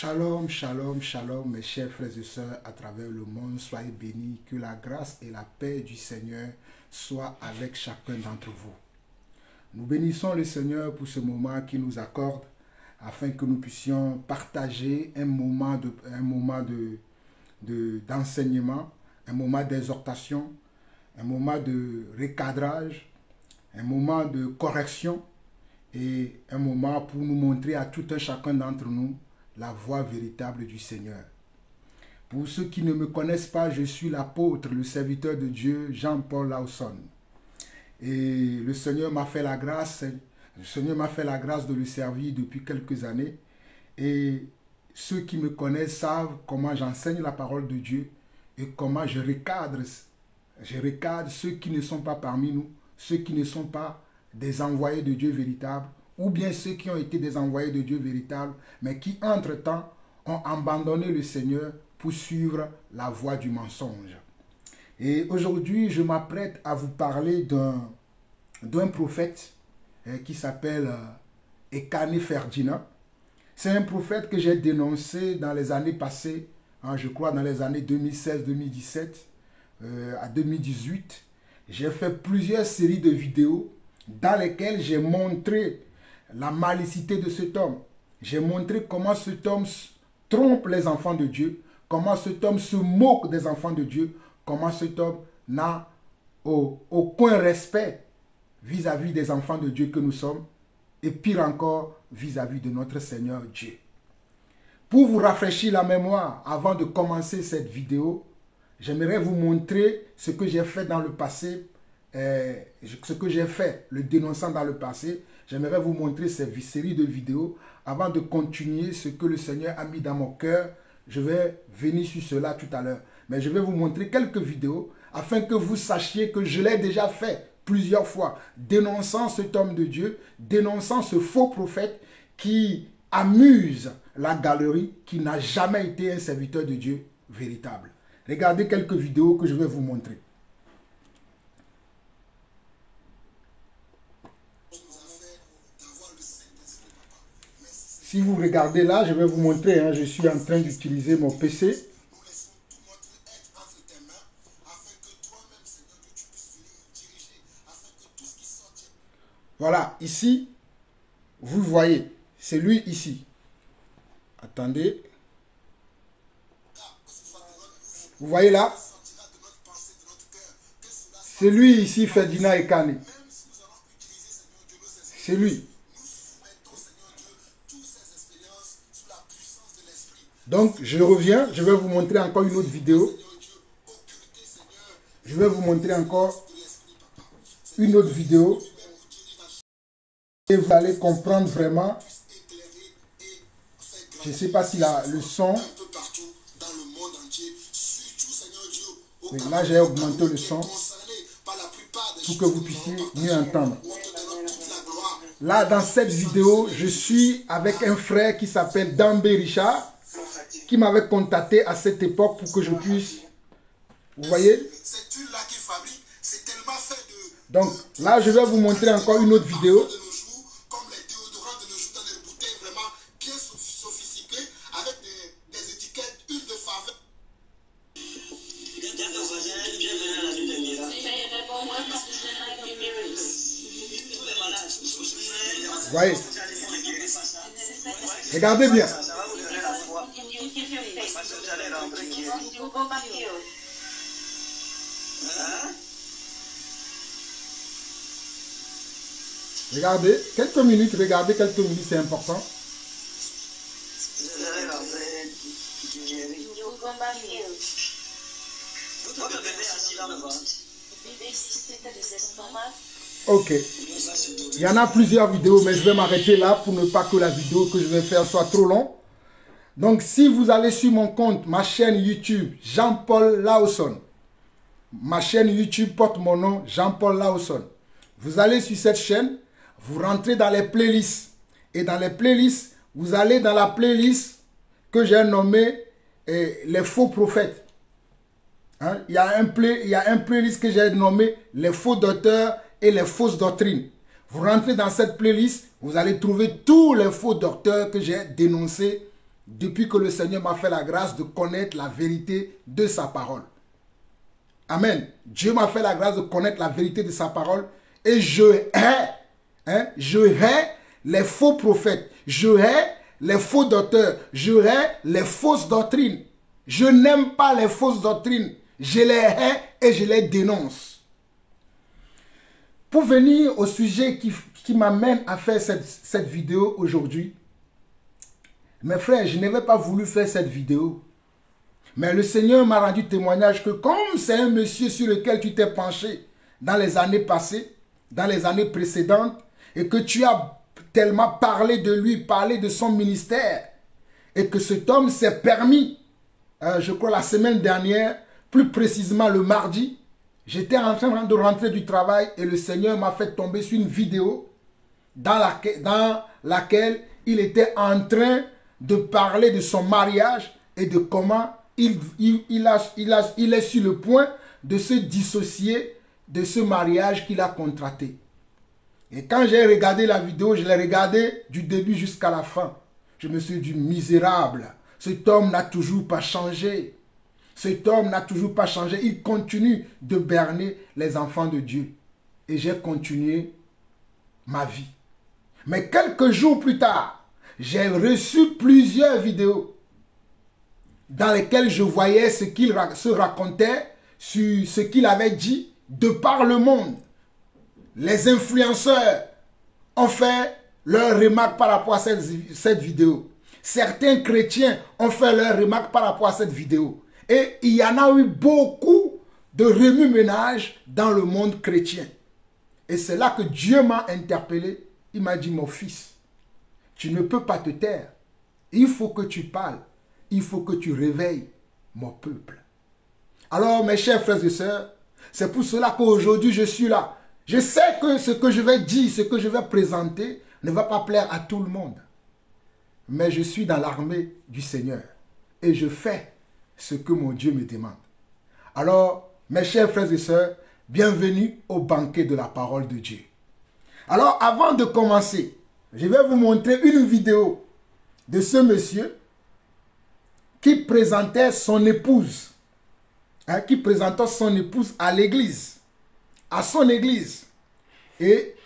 Shalom, shalom, shalom, mes chers frères et sœurs à travers le monde. Soyez bénis, que la grâce et la paix du Seigneur soient avec chacun d'entre vous. Nous bénissons le Seigneur pour ce moment qu'il nous accorde afin que nous puissions partager un moment d'enseignement, un moment d'exhortation, un moment de recadrage, un moment de correction et un moment pour nous montrer à tout un chacun d'entre nous la voie véritable du Seigneur. Pour ceux qui ne me connaissent pas, je suis l'apôtre, le serviteur de Dieu, Jean-Paul Lawson. Et le Seigneur m'a fait la grâce, de le servir depuis quelques années. Et ceux qui me connaissent savent comment j'enseigne la parole de Dieu et comment je recadre ceux qui ne sont pas parmi nous, ceux qui ne sont pas des envoyés de Dieu véritables, ou bien ceux qui ont été des envoyés de Dieu véritables, mais qui entre-temps ont abandonné le Seigneur pour suivre la voie du mensonge. Et aujourd'hui, je m'apprête à vous parler d'un prophète qui s'appelle Ekane Ferdinand. C'est un prophète que j'ai dénoncé dans les années passées, je crois dans les années 2016-2017 à 2018. J'ai fait plusieurs séries de vidéos dans lesquelles j'ai montré la malicité de cet homme. J'ai montré comment cet homme trompe les enfants de Dieu, comment cet homme se moque des enfants de Dieu, comment cet homme n'a aucun respect vis-à-vis des enfants de Dieu que nous sommes, et pire encore, vis-à-vis de notre Seigneur Dieu. Pour vous rafraîchir la mémoire, avant de commencer cette vidéo, j'aimerais vous montrer ce que j'ai fait dans le passé, le dénonçant dans le passé. J'aimerais vous montrer cette série de vidéos avant de continuer ce que le Seigneur a mis dans mon cœur. Je vais venir sur cela tout à l'heure. Mais je vais vous montrer quelques vidéos afin que vous sachiez que je l'ai déjà fait plusieurs fois, dénonçant cet homme de Dieu, dénonçant ce faux prophète qui amuse la galerie, qui n'a jamais été un serviteur de Dieu véritable. Regardez quelques vidéos que je vais vous montrer. Si vous regardez là, je vais vous montrer, je suis en train d'utiliser mon PC. Voilà, ici, vous le voyez, c'est lui ici. Attendez. Vous voyez là? C'est lui ici, Ferdinand Ekane. C'est lui. Donc, je reviens, je vais vous montrer encore une autre vidéo. Je vais vous montrer encore une autre vidéo. Et vous allez comprendre vraiment. Je ne sais pas si le son... Oui, là, j'ai augmenté le son pour que vous puissiez mieux entendre. Là, dans cette vidéo, je suis avec un frère qui s'appelle Dambé Richard, qui m'avait contacté à cette époque pour que je puisse... Vous voyez? Donc, là, je vais vous montrer encore une autre vidéo. Vous voyez? Regardez bien. Regardez quelques minutes, c'est important. Ok. Il y en a plusieurs vidéos, mais je vais m'arrêter là pour ne pas que la vidéo que je vais faire soit trop longue. Donc, si vous allez sur mon compte, ma chaîne YouTube, Jean-Paul Lawson. Ma chaîne YouTube porte mon nom, Jean-Paul Lawson. Vous allez sur cette chaîne, vous rentrez dans les playlists. Et dans les playlists, vous allez dans la playlist que j'ai nommée les faux prophètes. Il y a un playlist que j'ai nommé les faux docteurs et les fausses doctrines. Vous rentrez dans cette playlist, vous allez trouver tous les faux docteurs que j'ai dénoncés depuis que le Seigneur m'a fait la grâce de connaître la vérité de sa parole. Amen. Dieu m'a fait la grâce de connaître la vérité de sa parole et je hais les faux prophètes, je hais les faux docteurs, je hais les fausses doctrines. Je n'aime pas les fausses doctrines. Je les hais et je les dénonce. Pour venir au sujet qui m'amène à faire cette vidéo aujourd'hui, mes frères, je n'avais pas voulu faire cette vidéo. Mais le Seigneur m'a rendu témoignage que comme c'est un monsieur sur lequel tu t'es penché dans les années passées, dans les années précédentes, et que tu as tellement parlé de lui, parlé de son ministère, et que cet homme s'est permis, je crois la semaine dernière, plus précisément le mardi, j'étais en train de rentrer du travail et le Seigneur m'a fait tomber sur une vidéo dans laquelle il était en train de parler de son mariage et de comment il est sur le point de se dissocier de ce mariage qu'il a contracté. Et quand j'ai regardé la vidéo, je l'ai regardée du début jusqu'à la fin. Je me suis dit, misérable, cet homme n'a toujours pas changé. Cet homme n'a toujours pas changé. Il continue de berner les enfants de Dieu. Et j'ai continué ma vie. Mais quelques jours plus tard, j'ai reçu plusieurs vidéos dans lesquelles je voyais ce qu'il se racontait sur ce qu'il avait dit de par le monde. Les influenceurs ont fait leurs remarques par rapport à cette vidéo. Certains chrétiens ont fait leurs remarques par rapport à cette vidéo. Et il y en a eu beaucoup de remue-ménage dans le monde chrétien. Et c'est là que Dieu m'a interpellé. Il m'a dit, mon fils, tu ne peux pas te taire. Il faut que tu parles. Il faut que tu réveilles mon peuple. Alors, mes chers frères et sœurs, c'est pour cela qu'aujourd'hui je suis là. Je sais que ce que je vais dire, ce que je vais présenter ne va pas plaire à tout le monde. Mais je suis dans l'armée du Seigneur. Et je fais ce que mon Dieu me demande. Alors, mes chers frères et sœurs, bienvenue au banquet de la parole de Dieu. Alors, avant de commencer, je vais vous montrer une vidéo de ce monsieur qui présentait son épouse. Qui présentait son épouse à l'église. À son église. Et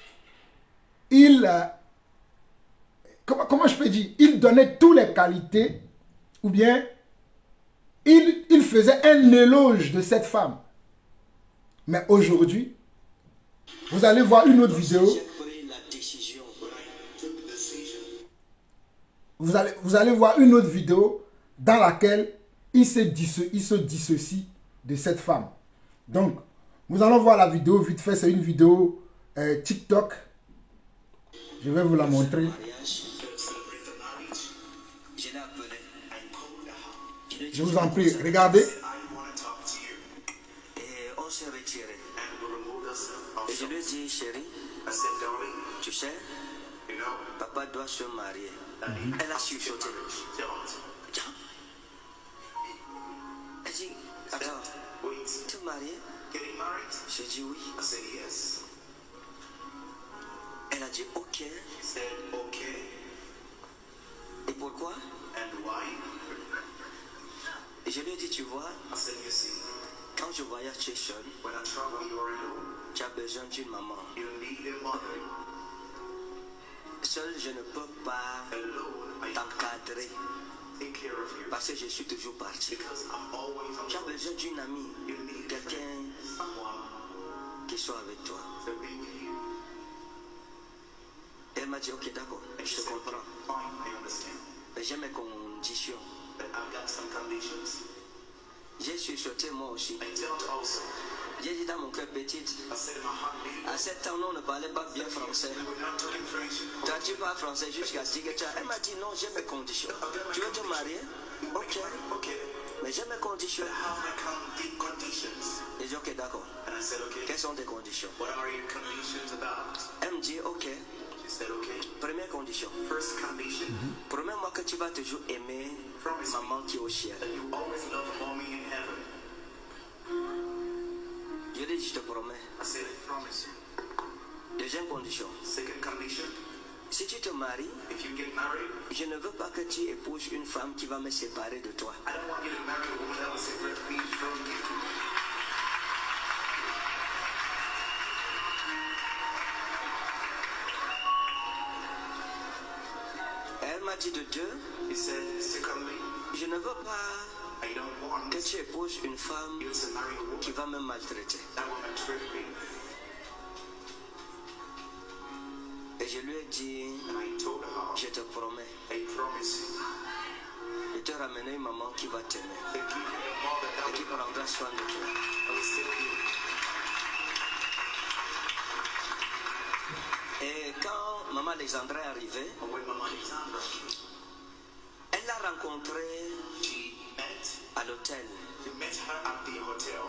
il... comment je peux dire? Il donnait toutes les qualités ou bien il faisait un éloge de cette femme. Mais aujourd'hui, vous allez voir une autre vidéo. Vous allez voir une autre vidéo dans laquelle il se dissocie de cette femme. Donc, nous allons voir la vidéo vite fait. C'est une vidéo TikTok. Je vais vous la montrer. Je vous en prie, regardez. Et on s'est retiré. Et je lui ai dit, chérie, tu sais, papa doit se marier. Elle a chuchoté. Elle dit, attends, tu es marié? J'ai dit oui. Elle a dit ok. Et pourquoi? Et je lui ai dit, tu vois, quand je voyage chez seul, tu as besoin d'une maman. Seul, je ne peux pas t'encadrer parce que je suis toujours parti. Tu as besoin d'une amie, quelqu'un qui soit avec toi. Elle m'a dit, ok, d'accord, je te comprends. Mais j'ai mes conditions. J'ai chuchoté moi aussi. J'ai dit dans mon cœur petite, à 7 ans, on ne parlait pas bien français. Toi, tu parles français jusqu'à 10 ans. Elle m'a dit non, j'ai mes conditions. Tu veux te marier? Ok. Mais j'ai mes conditions. Et j'ai dit ok, d'accord. Quelles sont tes conditions? Elle me dit ok. Première condition. Promets-moi que tu vas toujours aimer maman qui est au ciel. Je lui ai dit, je te promets. Deuxième condition. Si tu te maries, if you get married, je ne veux pas que tu épouses une femme qui va me séparer de toi. I don't want you to marry a woman that will separate me from you. Elle m'a dit de Dieu, He said, secondly, je ne veux pas I don't want que tu épouses une femme you to marry a woman qui va me maltraiter. that will maltreat me. Et je lui ai dit, And I told her, je te promets I promise you, de te ramener une maman qui va t'aimer that give you a mother that et qui will love prendra soin de toi. I will stay with you. Et quand Maman Alexandra est arrivée, And when Mama Alexandra, elle l'a rencontrée she met, à l'hôtel. he met her at the hotel.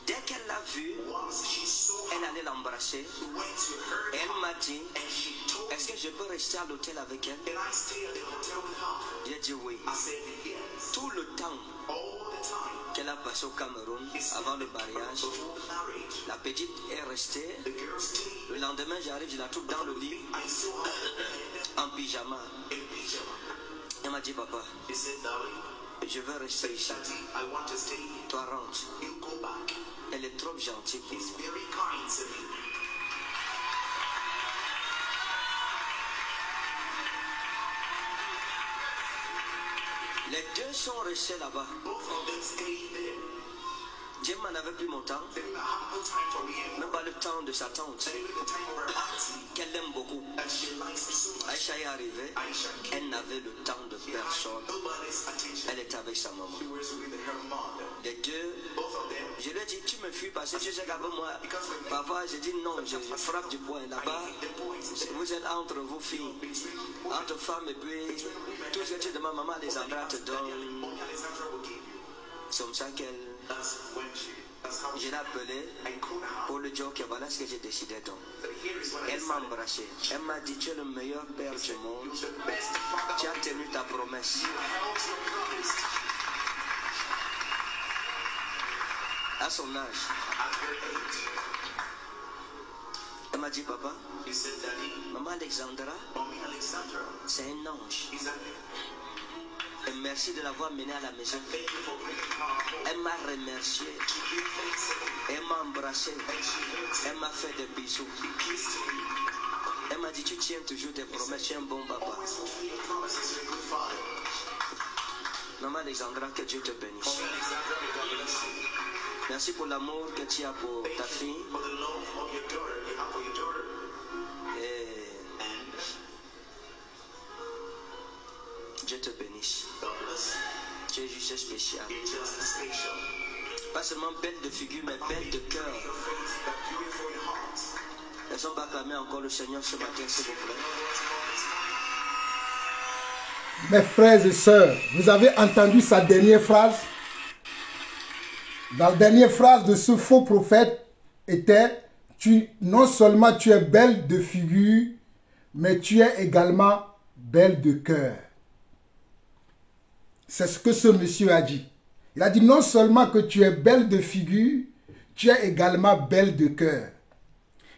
Dès qu'elle l'a vue, Once she saw elle her, allait l'embrasser. she went to her Et elle m'a dit, and she told me, est-ce que je peux rester à l'hôtel avec elle? can I stay at the hotel with her? J'ai dit oui. I said yes. Tout le temps All the time. qu'elle a passé au Cameroun avant le mariage, Before marriage, la petite est restée. the girl stayed. Le lendemain, j'arrive, je la trouve dans le lit, I saw her en pyjama. in pyjama. Elle m'a dit, papa, He said, darling, je veux rester ici. Daddy, I want to stay here. Toi, rentre. You go back. Elle est trop gentille pour He's moi. very kind to me. Les deux sont restés là-bas. Both of them stayed there. Dieu m'en avait pris mon temps, They didn't have no time for me. même pas le temps de sa tante, And even the time of her auntie qu'elle aime beaucoup. that she likes so much. Aïcha est arrivée, Aisha came. elle n'avait le temps de She had personne. nobody's attention. Elle était avec sa maman. She was with her mother. Les deux, Both of them. je lui ai dit, tu me fuis parce que tu sais qu'avec moi, papa, j'ai dit non, je frappe du poing là-bas. I hate the boys. Vous êtes entre vous filles, Between women. entre femmes et puis tout ce que tu demandes, maman Alexandra te donne. Only Alexandra will give you. C'est comme ça qu'elle, That's when she. That's how je l'ai appelée I called her. pour le dire que voilà ce que j'ai décidé donc. But here is what I Elle m'a decided. embrassé. Elle m'a dit, tu es le meilleur père du monde. You're the best father. Tu as tenu ta promesse. You held your promise À son âge, at her age. elle m'a dit, papa, He said, Daddy, maman Alexandra, Mommy Alexandra c'est un ange. is an Et merci de l'avoir menée à la maison. thank you for bringing her home. Elle m'a remercié. She gave thanks to me Elle m'a embrassé. and she hugged Elle m'a fait des bisous. me, kissed me. Elle m'a dit, tu tiens toujours tes promesses, tu es un bon papa. Always fulfill your promises. You're a good father. Maman Alexandra, que Dieu te bénisse. Mommy Alexandra, may God bless you. Merci pour l'amour que tu as pour ta Thank fille. you for the love of your daughter. You have for your daughter. Et And Dieu te bénisse. God bless Tu es juste spécial. you. You're just special. Pas seulement belle de figure, mais belle de cœur. Your face, but beautiful in heart. Laissons acclamer encore le Seigneur ce matin, s'il vous plaît. Mes frères et sœurs, vous avez entendu sa dernière phrase? La dernière phrase de ce faux prophète était, non seulement tu es belle de figure, mais tu es également belle de cœur. C'est ce que ce monsieur a dit. Il a dit non seulement que tu es belle de figure, tu es également belle de cœur.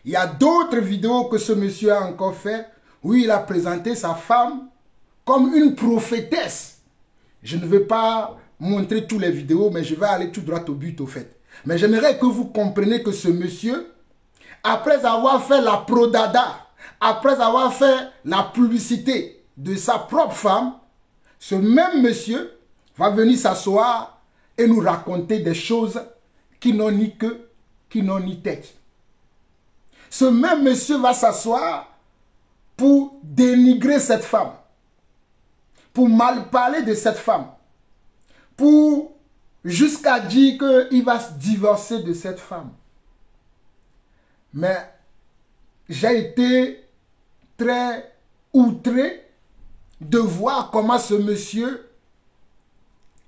Il y a d'autres vidéos que ce monsieur a encore fait où il a présenté sa femme comme une prophétesse. Je ne vais pas montrer toutes les vidéos, mais je vais aller tout droit au but au fait. Mais j'aimerais que vous compreniez que ce monsieur, après avoir fait la prodada, après avoir fait la publicité de sa propre femme, ce même monsieur va venir s'asseoir et nous raconter des choses qui n'ont ni queue, qui n'ont ni tête. Ce même monsieur va s'asseoir pour dénigrer cette femme, pour mal parler de cette femme, pour jusqu'à dire qu'il va se divorcer de cette femme. Mais j'ai été très outré de voir comment ce monsieur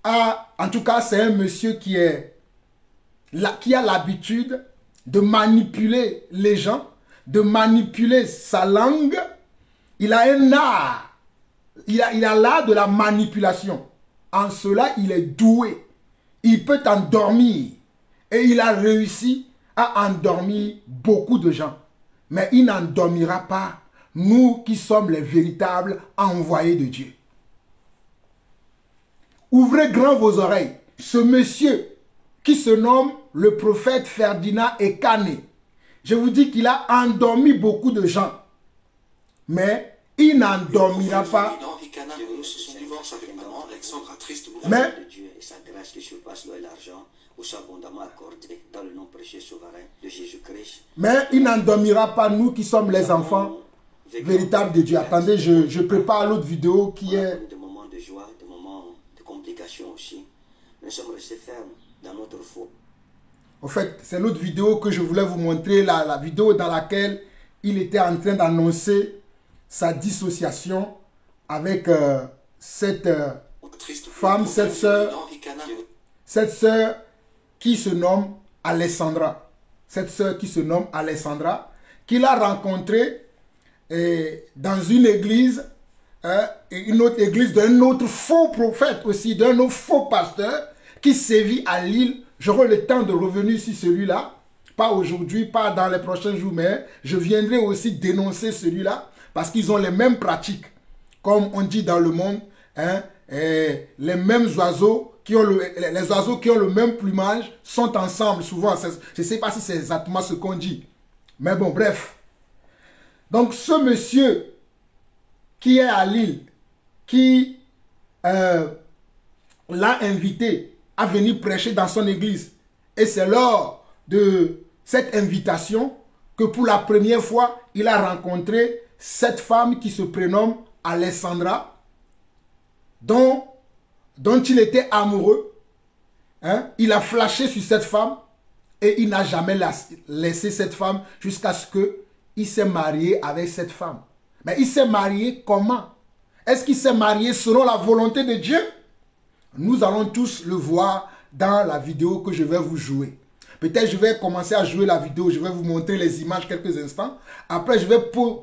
a, en tout cas c'est un monsieur qui a l'habitude de manipuler les gens, de manipuler sa langue. Il a un art, il a l'art de la manipulation. En cela, il est doué. Il peut endormir. Et il a réussi à endormir beaucoup de gens. Mais il n'endormira pas nous qui sommes les véritables envoyés de Dieu. Ouvrez grand vos oreilles. Ce monsieur qui se nomme le prophète Ferdinand Ekane, je vous dis qu'il a endormi beaucoup de gens. Mais il n'endormira pas. Mais il n'endormira pas nous qui sommes les enfants véritables de Dieu. Attendez, je prépare l'autre vidéo qui est... Des moments de joie, des moments de complications aussi. Nous sommes restés fermes dans notre foi. En fait, c'est l'autre vidéo que je voulais vous montrer, la vidéo dans laquelle il était en train d'annoncer sa dissociation avec cette femme, cette sœur qui se nomme Alessandra. Cette sœur qui se nomme Alessandra, qu'il a rencontrée dans une église, une autre église d'un autre faux prophète aussi, d'un autre faux pasteur qui sévit à Lille. J'aurai le temps de revenir sur celui-là, pas aujourd'hui, pas dans les prochains jours, mais je viendrai aussi dénoncer celui-là parce qu'ils ont les mêmes pratiques. Comme on dit dans le monde, hein, les mêmes oiseaux, les oiseaux qui ont le même plumage sont ensemble souvent. Je ne sais pas si c'est exactement ce qu'on dit. Mais bon, bref. Donc ce monsieur qui est à Lille, qui l'a invité à venir prêcher dans son église. Et c'est lors de cette invitation que pour la première fois, il a rencontré cette femme qui se prénomme Alessandra, dont il était amoureux. Hein? Il a flashé sur cette femme et il n'a jamais laissé cette femme jusqu'à ce qu'il s'est marié avec cette femme. Mais il s'est marié comment? Est-ce qu'il s'est marié selon la volonté de Dieu? Nous allons tous le voir dans la vidéo que je vais vous jouer. Peut-être je vais commencer à jouer la vidéo, je vais vous montrer les images quelques instants. Après, je vais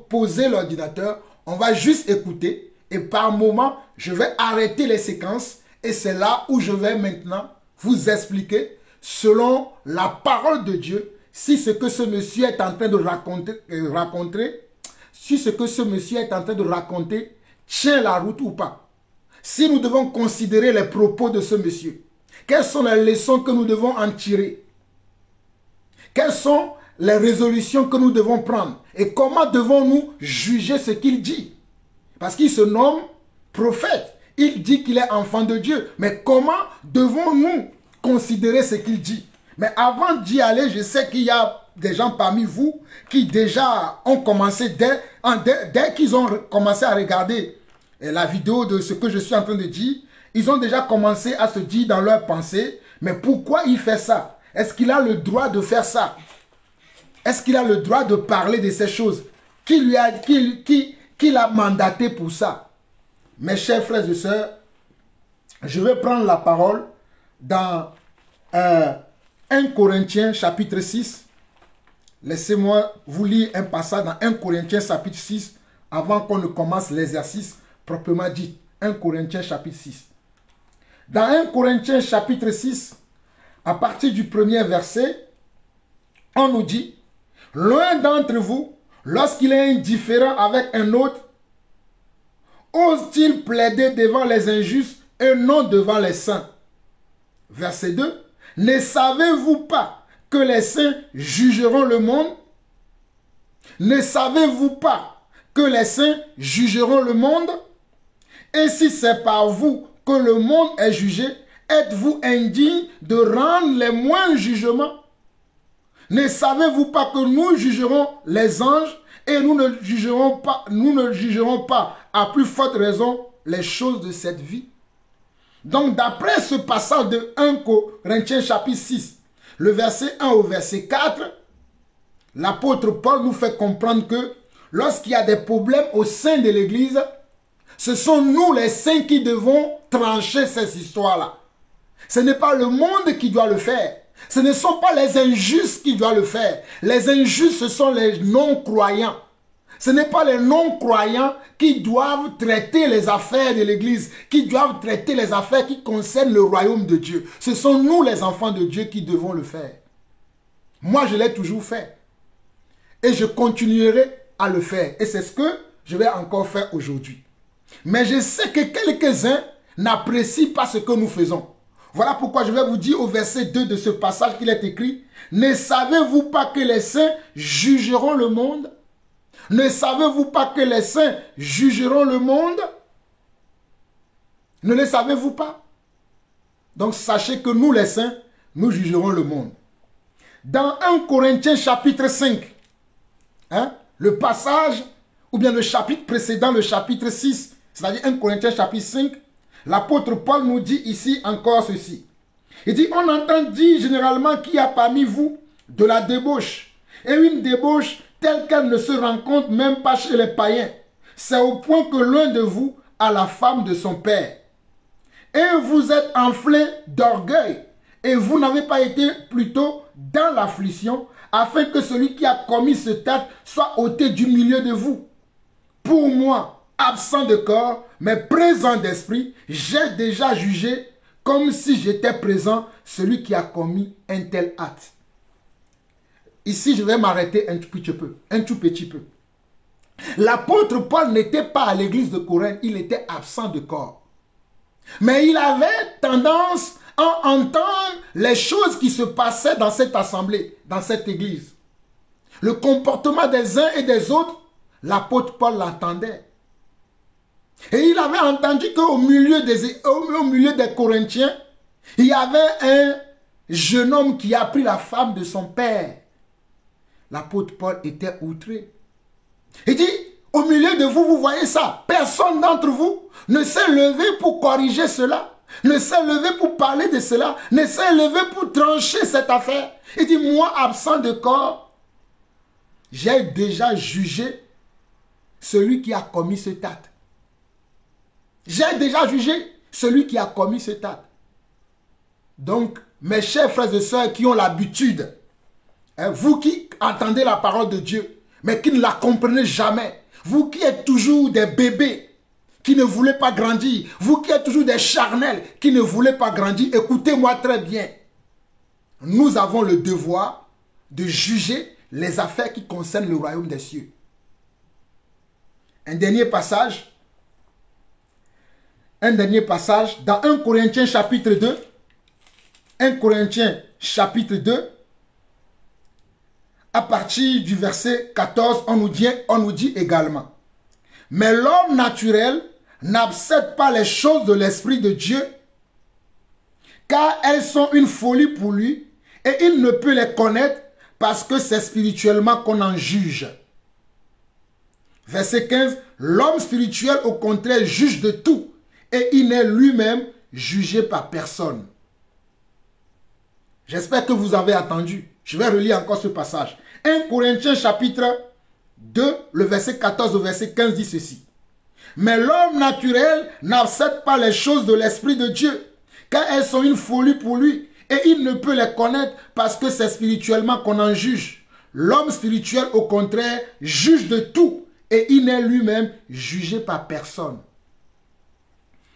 poser l'ordinateur, on va juste écouter et par moment, je vais arrêter les séquences et c'est là où je vais maintenant vous expliquer selon la parole de Dieu si ce que ce monsieur est en train de raconter tient la route ou pas. Si nous devons considérer les propos de ce monsieur, quelles sont les leçons que nous devons en tirer? Quelles sont les résolutions que nous devons prendre? Et comment devons-nous juger ce qu'il dit? Parce qu'il se nomme prophète. Il dit qu'il est enfant de Dieu. Mais comment devons-nous considérer ce qu'il dit? Mais avant d'y aller, je sais qu'il y a des gens parmi vous qui déjà ont commencé, dès qu'ils ont commencé à regarder la vidéo de ce que je suis en train de dire, ils ont déjà commencé à se dire dans leur pensée, mais pourquoi il fait ça? Est-ce qu'il a le droit de faire ça? Est-ce qu'il a le droit de parler de ces choses? Qui l'a mandaté pour ça? Mes chers frères et sœurs, je vais prendre la parole dans 1 Corinthiens chapitre 6. Laissez-moi vous lire un passage dans 1 Corinthiens chapitre 6 avant qu'on ne commence l'exercice proprement dit. 1 Corinthiens chapitre 6. Dans 1 Corinthiens chapitre 6, à partir du premier verset, on nous dit, l'un d'entre vous, lorsqu'il est indifférent avec un autre, ose-t-il plaider devant les injustes et non devant les saints? Verset 2, ne savez-vous pas que les saints jugeront le monde? Ne savez-vous pas que les saints jugeront le monde? Et si c'est par vous que le monde est jugé, êtes-vous indigne de rendre les moindres jugements? Ne savez-vous pas que nous jugerons les anges et nous ne jugerons pas à plus forte raison les choses de cette vie? Donc d'après ce passage de 1 Corinthiens chapitre 6, le verset 1 au verset 4, l'apôtre Paul nous fait comprendre que lorsqu'il y a des problèmes au sein de l'Église, ce sont nous les saints qui devons trancher ces histoires-là. Ce n'est pas le monde qui doit le faire. Ce ne sont pas les injustes qui doivent le faire. Les injustes, ce sont les non-croyants. Ce n'est pas les non-croyants qui doivent traiter les affaires de l'Église, qui doivent traiter les affaires qui concernent le royaume de Dieu. Ce sont nous, les enfants de Dieu, qui devons le faire. Moi, je l'ai toujours fait. Et je continuerai à le faire. Et c'est ce que je vais encore faire aujourd'hui. Mais je sais que quelques-uns n'apprécient pas ce que nous faisons. Voilà pourquoi je vais vous dire au verset 2 de ce passage qu'il est écrit. Ne savez-vous pas que les saints jugeront le monde? Ne savez-vous pas que les saints jugeront le monde? Ne le savez-vous pas? Donc sachez que nous les saints, nous jugerons le monde. Dans 1 Corinthiens chapitre 5, le passage, ou bien le chapitre précédent, le chapitre 6, c'est-à-dire 1 Corinthiens chapitre 5, l'apôtre Paul nous dit ici encore ceci. Il dit, on entend dire généralement qu'il y a parmi vous de la débauche. Et une débauche telle qu'elle ne se rencontre même pas chez les païens. C'est au point que l'un de vous a la femme de son père. Et vous êtes enflé d'orgueil. Et vous n'avez pas été plutôt dans l'affliction, afin que celui qui a commis cet acte soit ôté du milieu de vous. Pour moi, absent de corps, mais présent d'esprit, j'ai déjà jugé comme si j'étais présent celui qui a commis un tel acte. Ici, je vais m'arrêter un tout petit peu. L'apôtre Paul n'était pas à l'église de Corinthe, il était absent de corps. Mais il avait tendance à entendre les choses qui se passaient dans cette assemblée, dans cette église. Le comportement des uns et des autres, l'apôtre Paul l'entendait. Et il avait entendu qu'au milieu des Corinthiens, il y avait un jeune homme qui a pris la femme de son père. L'apôtre Paul était outré. Il dit, au milieu de vous, vous voyez ça. Personne d'entre vous ne s'est levé pour corriger cela. Ne s'est levé pour parler de cela. Ne s'est levé pour trancher cette affaire. Il dit, moi, absent de corps, j'ai déjà jugé celui qui a commis cet acte. J'ai déjà jugé celui qui a commis cet acte. Donc, mes chers frères et sœurs qui ont l'habitude, vous qui entendez la parole de Dieu, mais qui ne la comprenez jamais, vous qui êtes toujours des bébés, qui ne voulez pas grandir, vous qui êtes toujours des charnels, qui ne voulez pas grandir, écoutez-moi très bien. Nous avons le devoir de juger les affaires qui concernent le royaume des cieux. Un dernier passage dans 1 Corinthiens chapitre 2. 1 Corinthiens chapitre 2. À partir du verset 14, on nous dit également. Mais l'homme naturel n'accepte pas les choses de l'Esprit de Dieu, car elles sont une folie pour lui, et il ne peut les connaître parce que c'est spirituellement qu'on en juge. Verset 15, l'homme spirituel au contraire juge de tout, et il n'est lui-même jugé par personne. J'espère que vous avez entendu. Je vais relire encore ce passage. 1 Corinthiens chapitre 2, le verset 14 au verset 15 dit ceci. Mais l'homme naturel n'accepte pas les choses de l'Esprit de Dieu, car elles sont une folie pour lui, et il ne peut les connaître parce que c'est spirituellement qu'on en juge. L'homme spirituel, au contraire, juge de tout, et il n'est lui-même jugé par personne.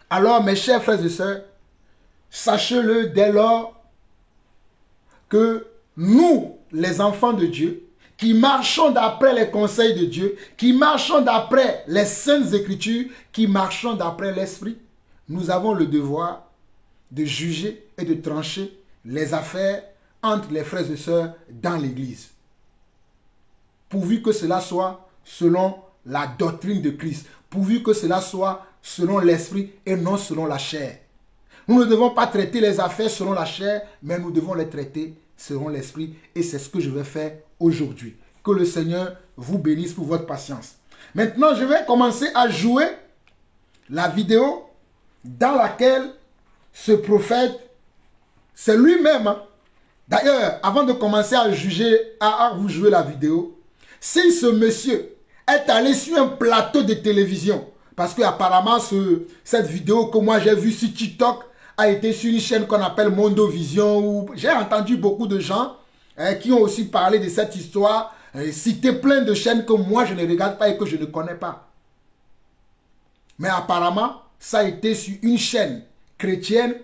Alors, mes chers frères et sœurs, sachez-le dès lors que nous, les enfants de Dieu, qui marchons d'après les conseils de Dieu, qui marchons d'après les saintes écritures, qui marchons d'après l'esprit, nous avons le devoir de juger et de trancher les affaires entre les frères et sœurs dans l'église. Pourvu que cela soit selon la doctrine de Christ, pourvu que cela soit selon l'esprit et non selon la chair. Nous ne devons pas traiter les affaires selon la chair, mais nous devons les traiter selon l'esprit. Et c'est ce que je vais faire aujourd'hui. Que le Seigneur vous bénisse pour votre patience. Maintenant, je vais commencer à jouer la vidéo dans laquelle ce prophète, c'est lui-même. D'ailleurs, avant de commencer à juger, à vous jouer la vidéo, si ce monsieur est allé sur un plateau de télévision, parce qu'apparemment, cette vidéo que moi j'ai vue sur TikTok a été sur une chaîne qu'on appelle Mondovision, où j'ai entendu beaucoup de gens qui ont aussi parlé de cette histoire, cité plein de chaînes que moi je ne regarde pas et que je ne connais pas. Mais apparemment, ça a été sur une chaîne chrétienne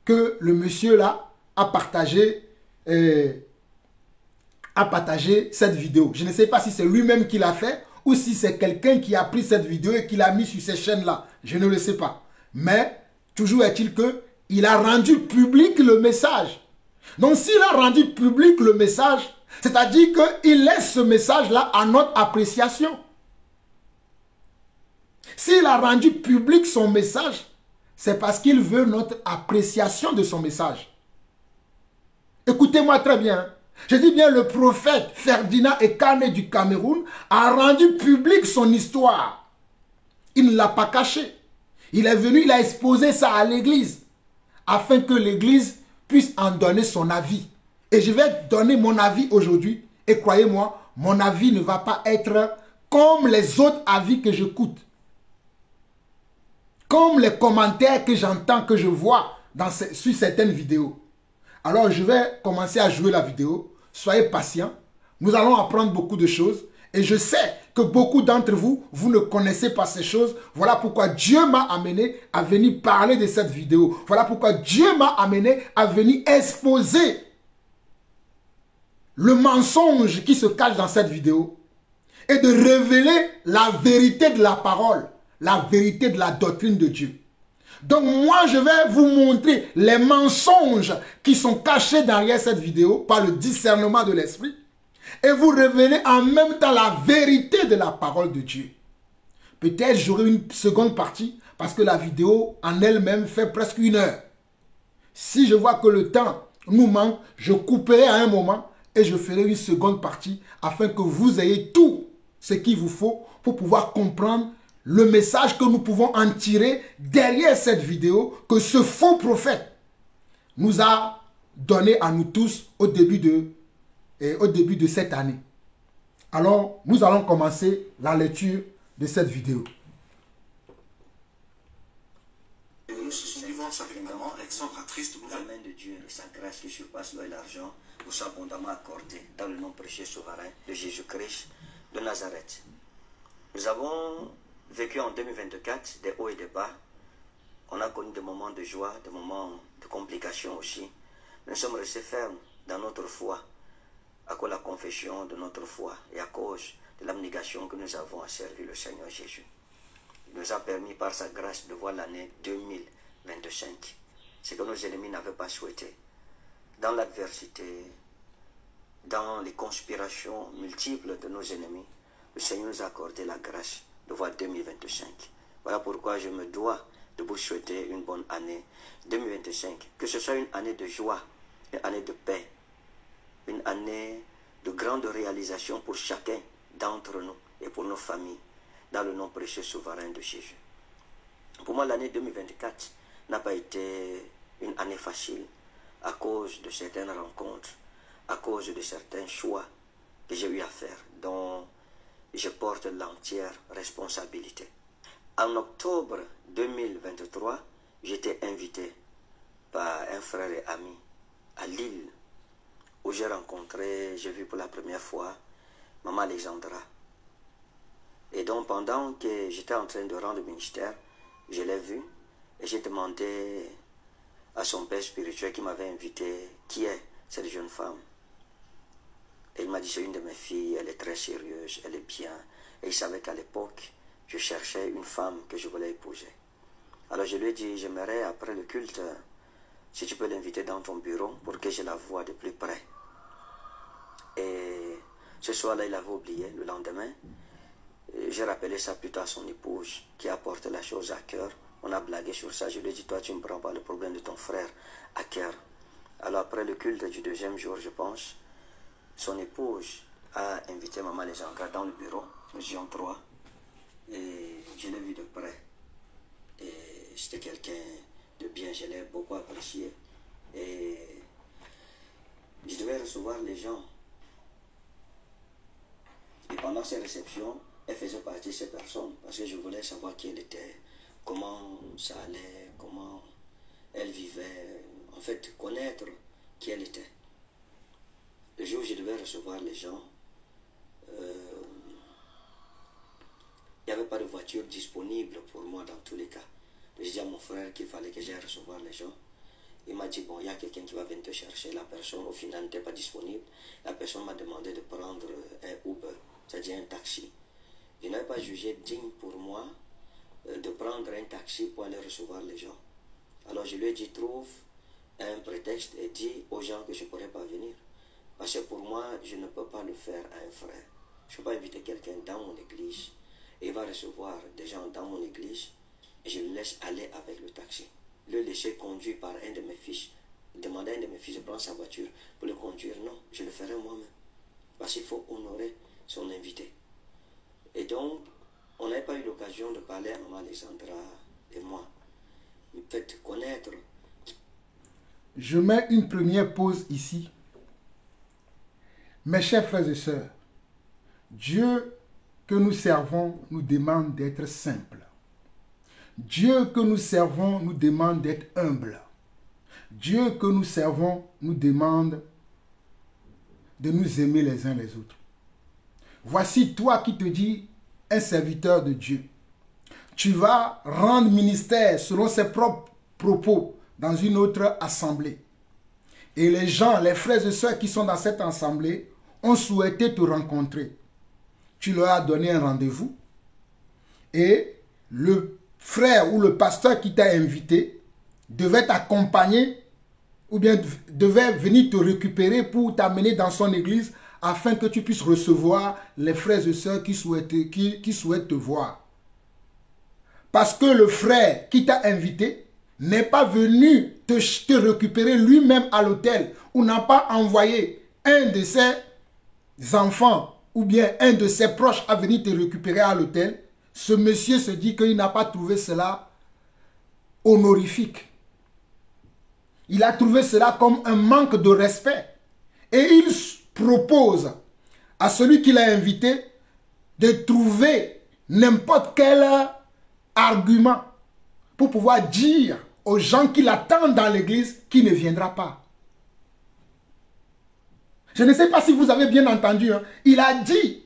que le monsieur là a partagé cette vidéo. Je ne sais pas si c'est lui-même qui l'a fait ou si c'est quelqu'un qui a pris cette vidéo et qui l'a mis sur ces chaînes-là. Je ne le sais pas. Mais toujours est-il qu'il a rendu public le message. Donc s'il a rendu public le message, c'est-à-dire qu'il laisse ce message-là à notre appréciation. S'il a rendu public son message, c'est parce qu'il veut notre appréciation de son message. Écoutez-moi très bien. Je dis bien, le prophète Ferdinand Ekane du Cameroun a rendu public son histoire. Il ne l'a pas caché. Il est venu, il a exposé ça à l'église, afin que l'église puisse en donner son avis. Et je vais donner mon avis aujourd'hui. Et croyez-moi, mon avis ne va pas être comme les autres avis que j'écoute. Comme les commentaires que j'entends, que je vois sur certaines vidéos. Alors je vais commencer à jouer la vidéo. Soyez patients. Nous allons apprendre beaucoup de choses. Et je sais que beaucoup d'entre vous, vous ne connaissez pas ces choses. Voilà pourquoi Dieu m'a amené à venir parler de cette vidéo. Voilà pourquoi Dieu m'a amené à venir exposer le mensonge qui se cache dans cette vidéo. Et de révéler la vérité de la parole. La vérité de la doctrine de Dieu. Donc moi, je vais vous montrer les mensonges qui sont cachés derrière cette vidéo par le discernement de l'esprit. Et vous révéler en même temps la vérité de la parole de Dieu. Peut-être j'aurai une seconde partie parce que la vidéo en elle-même fait presque 1 heure. Si je vois que le temps nous manque, je couperai à un moment et je ferai une seconde partie afin que vous ayez tout ce qu'il vous faut pour pouvoir comprendre le message que nous pouvons en tirer derrière cette vidéo que ce faux prophète nous a donné à nous tous au début de cette année. Alors, nous allons commencer la lecture de cette vidéo. Nous suivons certainement Alexandre, triste La nouvelle. main de Dieu et sa grâce qui surpasse l'eau et l'argent vous soit abondamment accordée dans le nom précieux souverain de Jésus-Christ de Nazareth. Nous avons vécu en 2024 des hauts et des bas. On a connu des moments de joie, des moments de complications aussi. Nous sommes restés fermes dans notre foi à cause de la confession de notre foi et à cause de l'abnégation que nous avons à servir le Seigneur Jésus. Il nous a permis par sa grâce de voir l'année 2025, ce que nos ennemis n'avaient pas souhaité. Dans l'adversité, dans les conspirations multiples de nos ennemis, le Seigneur nous a accordé la grâce de voir 2025. Voilà pourquoi je me dois de vous souhaiter une bonne année 2025. Que ce soit une année de joie, une année de paix, une année de grande réalisation pour chacun d'entre nous et pour nos familles, dans le nom précieux souverain de Jésus. Pour moi, l'année 2024 n'a pas été une année facile à cause de certaines rencontres, à cause de certains choix que j'ai eu à faire, dont je porte l'entière responsabilité. En octobre 2023, j'étais invité par un frère et ami à Lille, où j'ai vu pour la première fois Maman Alexandra. Et donc pendant que j'étais en train de rendre le ministère, je l'ai vue et j'ai demandé à son père spirituel qui m'avait invité qui est cette jeune femme. Et il m'a dit c'est une de mes filles, elle est très sérieuse, elle est bien. Et il savait qu'à l'époque, je cherchais une femme que je voulais épouser. Alors je lui ai dit, j'aimerais après le culte, si tu peux l'inviter dans ton bureau pour que je la voie de plus près. Et ce soir-là, il avait oublié. Le lendemain, j'ai rappelé ça plutôt à son épouse qui a porté la chose à cœur. On a blagué sur ça. Je lui ai dit, toi, tu ne prends pas le problème de ton frère à cœur. Alors après le culte du deuxième jour, je pense, son épouse a invité Maman Alexandra dans le bureau, nous étions 3, et je l'ai vu de près. Et c'était quelqu'un de bien, je l'ai beaucoup apprécié. Et je devais recevoir les gens. Et pendant ces réceptions, elle faisait partie de ces personnes, parce que je voulais savoir qui elle était, comment ça allait, comment elle vivait, en fait, connaître qui elle était. Le jour où je devais recevoir les gens, il n'y avait pas de voiture disponible pour moi dans tous les cas. J'ai dit à mon frère qu'il fallait que j'aille recevoir les gens. Il m'a dit, bon, il y a quelqu'un qui va venir te chercher. La personne, au final, n'était pas disponible. La personne m'a demandé de prendre un Uber, c'est-à-dire un taxi. Je n'avais pas jugé digne pour moi de prendre un taxi pour aller recevoir les gens. Alors je lui ai dit, trouve un prétexte et dis aux gens que je ne pourrais pas venir. Parce que pour moi, je ne peux pas le faire à un frère. Je ne peux pas inviter quelqu'un dans mon église et il va recevoir des gens dans mon église et je le laisse aller avec le taxi. Le laisser conduire par un de mes fils. Demander à un de mes fils de prendre sa voiture pour le conduire. Non, je le ferai moi-même. Parce qu'il faut honorer son invité. Et donc, on n'avait pas eu l'occasion de parler à Maman Alexandra et moi. Me faites connaître. Je mets une première pause ici. Mes chers frères et sœurs, Dieu que nous servons nous demande d'être simples. Dieu que nous servons nous demande d'être humbles. Dieu que nous servons nous demande de nous aimer les uns les autres. Voici toi qui te dis un serviteur de Dieu. Tu vas rendre ministère selon ses propres propos dans une autre assemblée. Et les gens, les frères et sœurs qui sont dans cette assemblée ont souhaité te rencontrer. Tu leur as donné un rendez-vous et le frère ou le pasteur qui t'a invité devait t'accompagner ou bien devait venir te récupérer pour t'amener dans son église afin que tu puisses recevoir les frères et sœurs qui souhaitent te voir. Parce que le frère qui t'a invité n'est pas venu te récupérer lui-même à l'hôtel ou n'a pas envoyé un de ses enfants ou bien un de ses proches à venir te récupérer à l'hôtel, ce monsieur se dit qu'il n'a pas trouvé cela honorifique. Il a trouvé cela comme un manque de respect. Et il propose à celui qui l'a invité de trouver n'importe quel argument pour pouvoir dire aux gens qui l'attendent dans l'église qu'il ne viendra pas. Je ne sais pas si vous avez bien entendu. Hein. Il a dit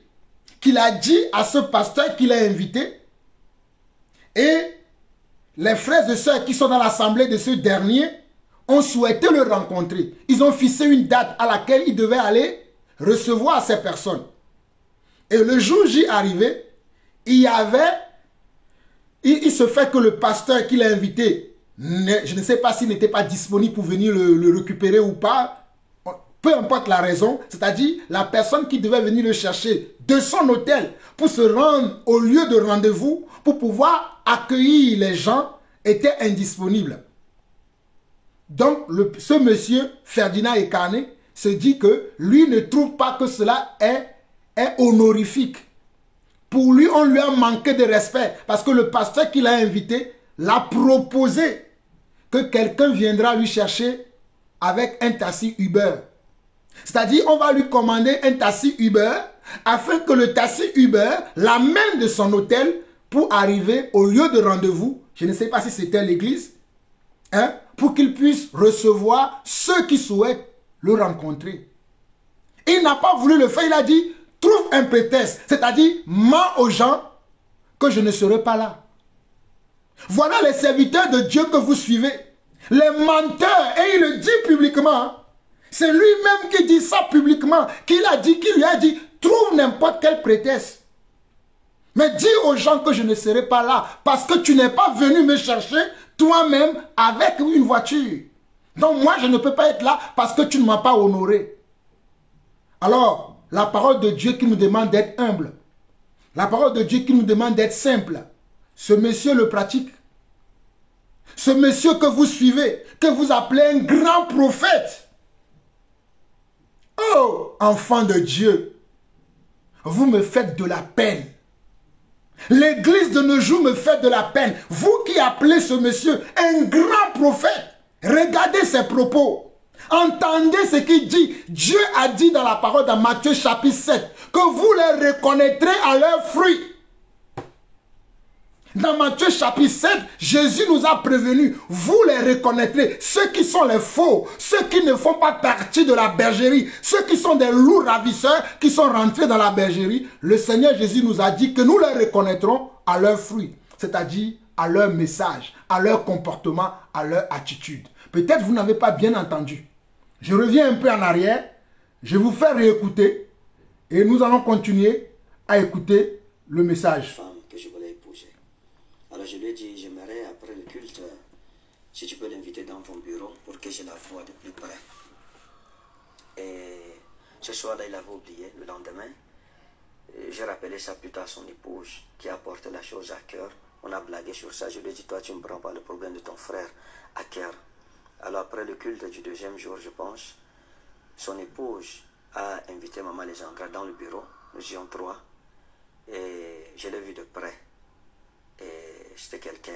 qu'il a dit à ce pasteur qu'il a invité et les frères et sœurs qui sont dans l'assemblée de ce dernier ont souhaité le rencontrer. Ils ont fixé une date à laquelle il devait aller recevoir ces personnes. Et le jour J arrivé, il se fait que le pasteur qui l'a invité, je ne sais pas s'il n'était pas disponible pour venir le récupérer ou pas, peu importe la raison, c'est-à-dire la personne qui devait venir le chercher de son hôtel pour se rendre au lieu de rendez-vous, pour pouvoir accueillir les gens, était indisponible. Donc, ce monsieur, Ferdinand Ekarné, se dit que lui ne trouve pas que cela est honorifique. Pour lui, on lui a manqué de respect parce que le pasteur qui l'a invité l'a proposé que quelqu'un viendra lui chercher avec un taxi Uber. C'est-à-dire, on va lui commander un taxi Uber afin que le taxi Uber l'amène de son hôtel pour arriver au lieu de rendez-vous. Je ne sais pas si c'était l'église. Hein, pour qu'il puisse recevoir ceux qui souhaitent le rencontrer. Il n'a pas voulu le faire, il a dit, trouve un prétexte, c'est-à-dire, mens aux gens que je ne serai pas là. Voilà les serviteurs de Dieu que vous suivez, les menteurs, et il le dit publiquement. C'est lui-même qui dit ça publiquement, qui lui a dit, trouve n'importe quel prétexte. Mais dis aux gens que je ne serai pas là, parce que tu n'es pas venu me chercher toi-même avec une voiture. Donc moi, je ne peux pas être là parce que tu ne m'as pas honoré. Alors, la parole de Dieu qui nous demande d'être humble, la parole de Dieu qui nous demande d'être simple, ce monsieur le pratique. Ce monsieur que vous suivez, que vous appelez un grand prophète. Oh, enfant de Dieu, vous me faites de la peine. L'église de nos jours me fait de la peine. Vous qui appelez ce monsieur un grand prophète, regardez ses propos. Entendez ce qu'il dit. Dieu a dit dans la parole dans Matthieu chapitre 7 que vous les reconnaîtrez à leurs fruits. Dans Matthieu chapitre 7, Jésus nous a prévenus. Vous les reconnaîtrez. Ceux qui sont les faux, ceux qui ne font pas partie de la bergerie, ceux qui sont des loups ravisseurs qui sont rentrés dans la bergerie. Le Seigneur Jésus nous a dit que nous les reconnaîtrons à leurs fruits. C'est-à-dire à leur message, à leur comportement, à leur attitude. Peut-être vous n'avez pas bien entendu. Je reviens un peu en arrière. Je vous fais réécouter. Et nous allons continuer à écouter le message. Femme que je voulais épouser. Alors je lui ai dit, j'aimerais après le culte, si tu peux l'inviter dans ton bureau pour que je la voie de plus près. Et ce soir-là, il avait oublié. Le lendemain, j'ai rappelé ça plus tard, son épouse, qui a porté la chose à cœur. On a blagué sur ça. Je lui ai dit, toi, tu ne prends pas le problème de ton frère à cœur. Alors après le culte du deuxième jour, je pense, son épouse a invité Maman Alessandra dans le bureau. Nous étions 3. Et je l'ai vu de près. Et c'était quelqu'un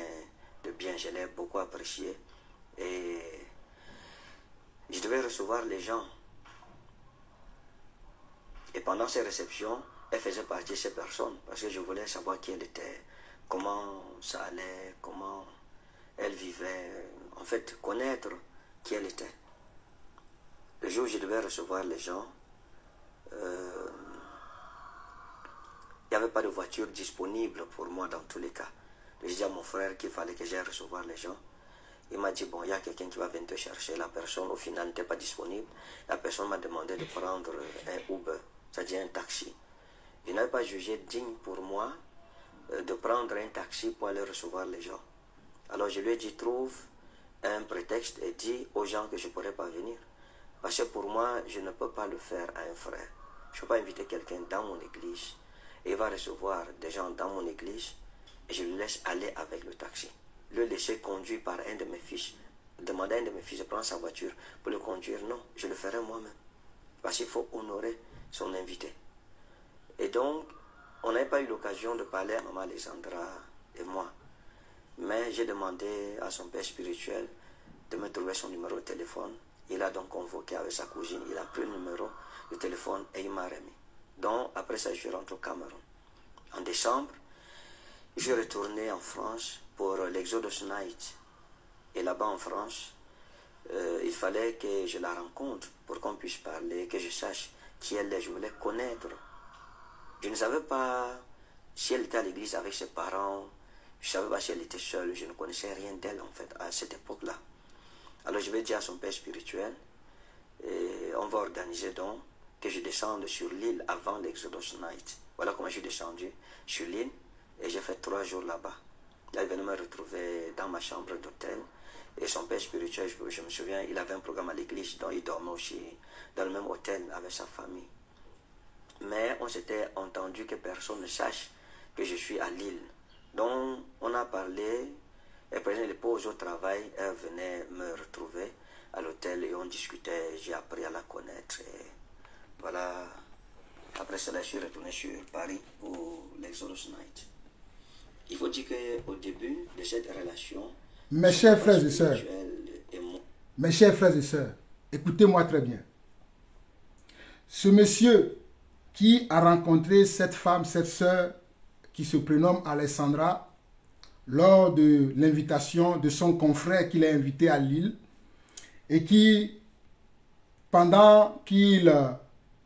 de bien, je l'ai beaucoup apprécié. Et je devais recevoir les gens. Et pendant ces réceptions, elle faisait partie de ces personnes. Parce que je voulais savoir qui elle était, comment ça allait, comment elle vivait. En fait, connaître qui elle était. Le jour où je devais recevoir les gens, il n'y avait pas de voiture disponible pour moi dans tous les cas. J'ai dit à mon frère qu'il fallait que j'aille recevoir les gens. Il m'a dit, bon, il y a quelqu'un qui va venir te chercher. La personne, au final, n'était pas disponible. La personne m'a demandé de prendre un Uber, c'est-à-dire un taxi. Je n'avais pas jugé digne pour moi de prendre un taxi pour aller recevoir les gens. Alors je lui ai dit, trouve un prétexte et dis aux gens que je ne pourrais pas venir. Parce que pour moi, je ne peux pas le faire à un frère. Je ne peux pas inviter quelqu'un dans mon église et il va recevoir des gens dans mon église et je le laisse aller avec le taxi. Le laisser conduire par un de mes fils. Demander à un de mes fils de prendre sa voiture pour le conduire. Non, je le ferai moi-même. Parce qu'il faut honorer son invité. Et donc, on n'avait pas eu l'occasion de parler à Maman Alessandra et moi. Mais j'ai demandé à son père spirituel de me trouver son numéro de téléphone. Il a donc convoqué avec sa cousine. Il a pris le numéro de téléphone et il m'a remis. Donc, après ça, je rentre au Cameroun. En décembre, je suis retourné en France pour l'Exodus Night. Et là-bas en France, il fallait que je la rencontre pour qu'on puisse parler, que je sache qui elle est. Je voulais connaître. Je ne savais pas si elle était à l'église avec ses parents. Je ne savais pas si elle était seule. Je ne connaissais rien d'elle en fait à cette époque-là. Alors je vais dire à son père spirituel, et on va organiser donc que je descende sur l'île avant l'Exodus Night. Voilà comment je suis descendu sur l'île et j'ai fait 3 jours là-bas. Là, il venait me retrouver dans ma chambre d'hôtel. Et son père spirituel, je me souviens, il avait un programme à l'église, donc il dormait aussi dans le même hôtel avec sa famille. Mais on s'était entendu que personne ne sache que je suis à Lille. Donc, on a parlé, et après les pauses au travail, elle venait me retrouver à l'hôtel et on discutait, j'ai appris à la connaître. Et voilà, après cela, je suis retourné sur Paris pour l'Exodus Night. Il faut dire qu'au début de cette relation, mes chers frères et sœurs, écoutez-moi très bien. Ce monsieur qui a rencontré cette femme, cette sœur qui se prénomme Alessandra, lors de l'invitation de son confrère qu'il a invité à Lille, et qui, pendant qu'il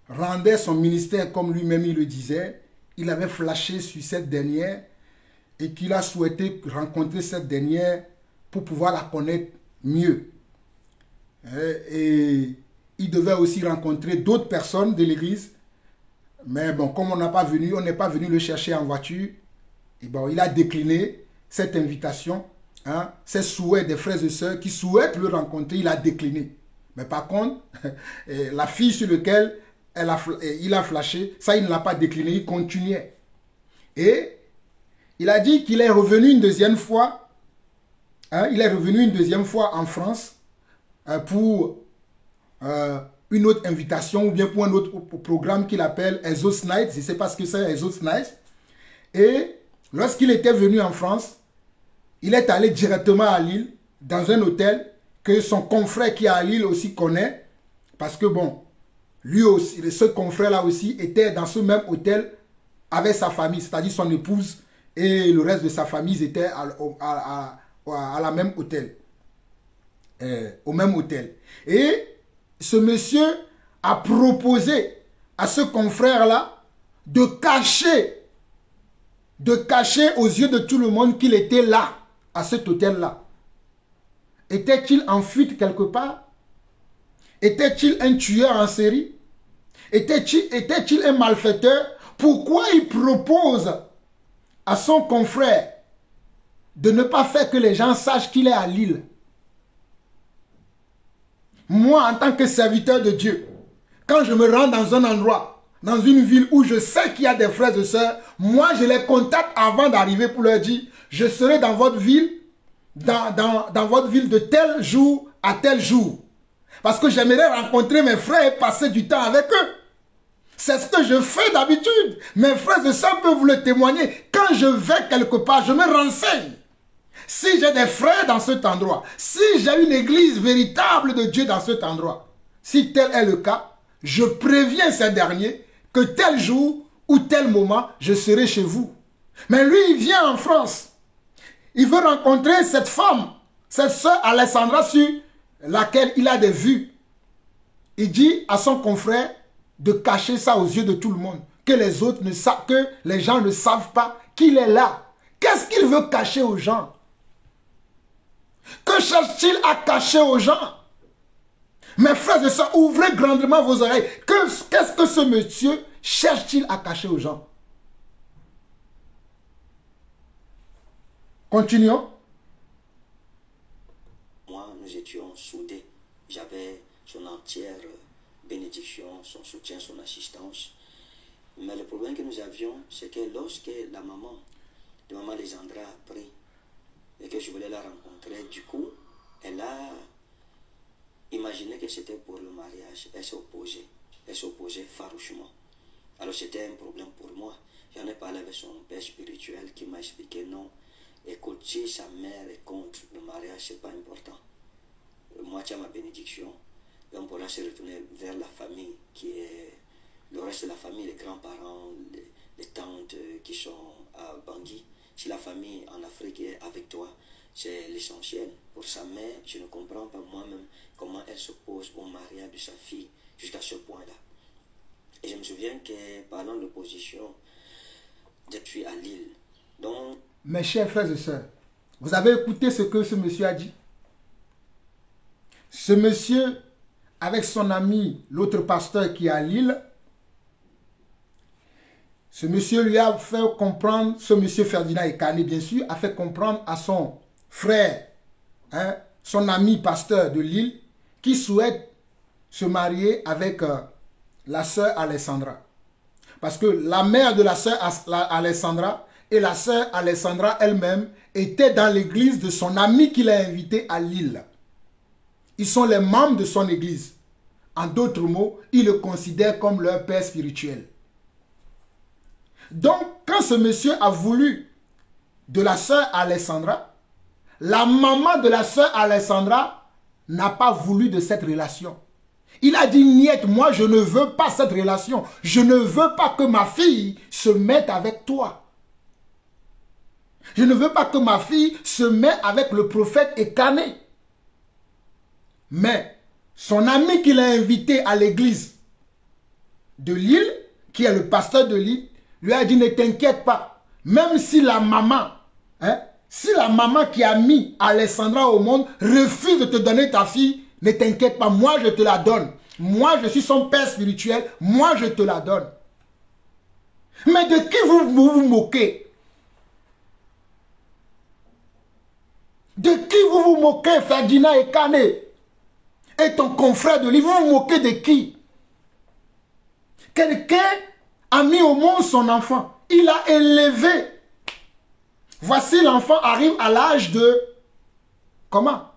rendait son ministère comme lui-même il le disait, il avait flashé sur cette dernière et qu'il a souhaité rencontrer cette dernière pour pouvoir la connaître mieux. Et il devait aussi rencontrer d'autres personnes de l'église. Mais bon, comme on n'est pas venu le chercher en voiture, et bon, il a décliné cette invitation. Ces souhaits des frères et sœurs qui souhaitent le rencontrer, il a décliné. Mais par contre, la fille sur laquelle il a flashé, ça il ne l'a pas décliné, il continuait. Et il a dit qu'il est revenu une deuxième fois. Il est revenu une deuxième fois en France pour une autre invitation ou bien pour un autre programme qu'il appelle Exodus Night. Je ne sais pas ce que c'est Exodus Night. Et lorsqu'il était venu en France, il est allé directement à Lille dans un hôtel que son confrère qui est à Lille aussi connaît. Parce que bon, lui aussi, ce confrère-là aussi était dans ce même hôtel avec sa famille, c'est-à-dire son épouse et le reste de sa famille étaient à la même hôtel. Au même hôtel. Et ce monsieur a proposé à ce confrère-là de cacher aux yeux de tout le monde qu'il était là, à cet hôtel-là. Était-il en fuite quelque part? Était-il un tueur en série? Était-il un malfaiteur? Pourquoi il propose à son confrère de ne pas faire que les gens sachent qu'il est à Lille. Moi, en tant que serviteur de Dieu, quand je me rends dans un endroit, dans une ville où je sais qu'il y a des frères et sœurs, moi, je les contacte avant d'arriver pour leur dire, je serai dans votre ville, dans votre ville de tel jour à tel jour. Parce que j'aimerais rencontrer mes frères et passer du temps avec eux. C'est ce que je fais d'habitude. Mes frères et sœurs peuvent vous le témoigner. Quand je vais quelque part, je me renseigne. Si j'ai des frères dans cet endroit, si j'ai une église véritable de Dieu dans cet endroit, si tel est le cas, je préviens ces derniers que tel jour ou tel moment, je serai chez vous. Mais lui, il vient en France. Il veut rencontrer cette femme, cette sœur Alessandra sur laquelle il a des vues. Il dit à son confrère de cacher ça aux yeux de tout le monde, que les autres ne savent, que les gens ne savent pas qu'il est là. Qu'est-ce qu'il veut cacher aux gens? Que cherche-t-il à cacher aux gens? Mes frères et sœurs, ouvrez grandement vos oreilles. Qu'est-ce que ce monsieur cherche-t-il à cacher aux gens? Continuons. Moi, nous étions soudés. J'avais son entière bénédiction, son soutien, son assistance. Mais le problème que nous avions, c'est que lorsque la maman de maman Alessandra a pris et que je voulais la rencontrer, du coup, elle a imaginé que c'était pour le mariage. Elle s'est opposée farouchement. Alors c'était un problème pour moi. J'en ai parlé avec son père spirituel qui m'a expliqué non. Écoute, si sa mère est contre le mariage, c'est pas important. Moi, tu as ma bénédiction. Et on pourra se retourner vers la famille qui est le reste de la famille, les grands-parents, les tantes qui sont à Bangui. Si la famille en Afrique est avec toi, c'est l'essentiel. Pour sa mère, je ne comprends pas moi-même comment elle s'oppose au mariage de sa fille jusqu'à ce point-là. Et je me souviens que parlant de l'opposition, je suis à Lille. Donc, mes chers frères et sœurs, vous avez écouté ce que ce monsieur a dit? Ce monsieur, avec son ami, l'autre pasteur qui est à Lille, ce monsieur lui a fait comprendre, ce monsieur Ferdinand Ekane, bien sûr, a fait comprendre à son frère, son ami pasteur de Lille, qui souhaite se marier avec la sœur Alessandra. Parce que la mère de la sœur Alessandra et la sœur Alessandra elle-même étaient dans l'église de son ami qu'il a invité à Lille. Ils sont les membres de son église. En d'autres mots, ils le considèrent comme leur père spirituel. Donc, quand ce monsieur a voulu de la sœur Alessandra, la maman de la sœur Alessandra n'a pas voulu de cette relation. Il a dit, niet, moi je ne veux pas cette relation. Je ne veux pas que ma fille se mette avec toi. Je ne veux pas que ma fille se mette avec le prophète Ekane. Mais son ami qu'il a invité à l'église de Lille, qui est le pasteur de Lille, lui a dit, ne t'inquiète pas. Même si la maman, qui a mis Alessandra au monde refuse de te donner ta fille, ne t'inquiète pas, moi je te la donne. Moi je suis son père spirituel, moi je te la donne. Mais de qui vous vous moquez? De qui vous vous moquez, Ferdinand Ekane et ton confrère de Lille? Vous vous moquez de qui? Quelqu'un a mis au monde son enfant. Il a élevé. Voici l'enfant arrive à l'âge de... Comment?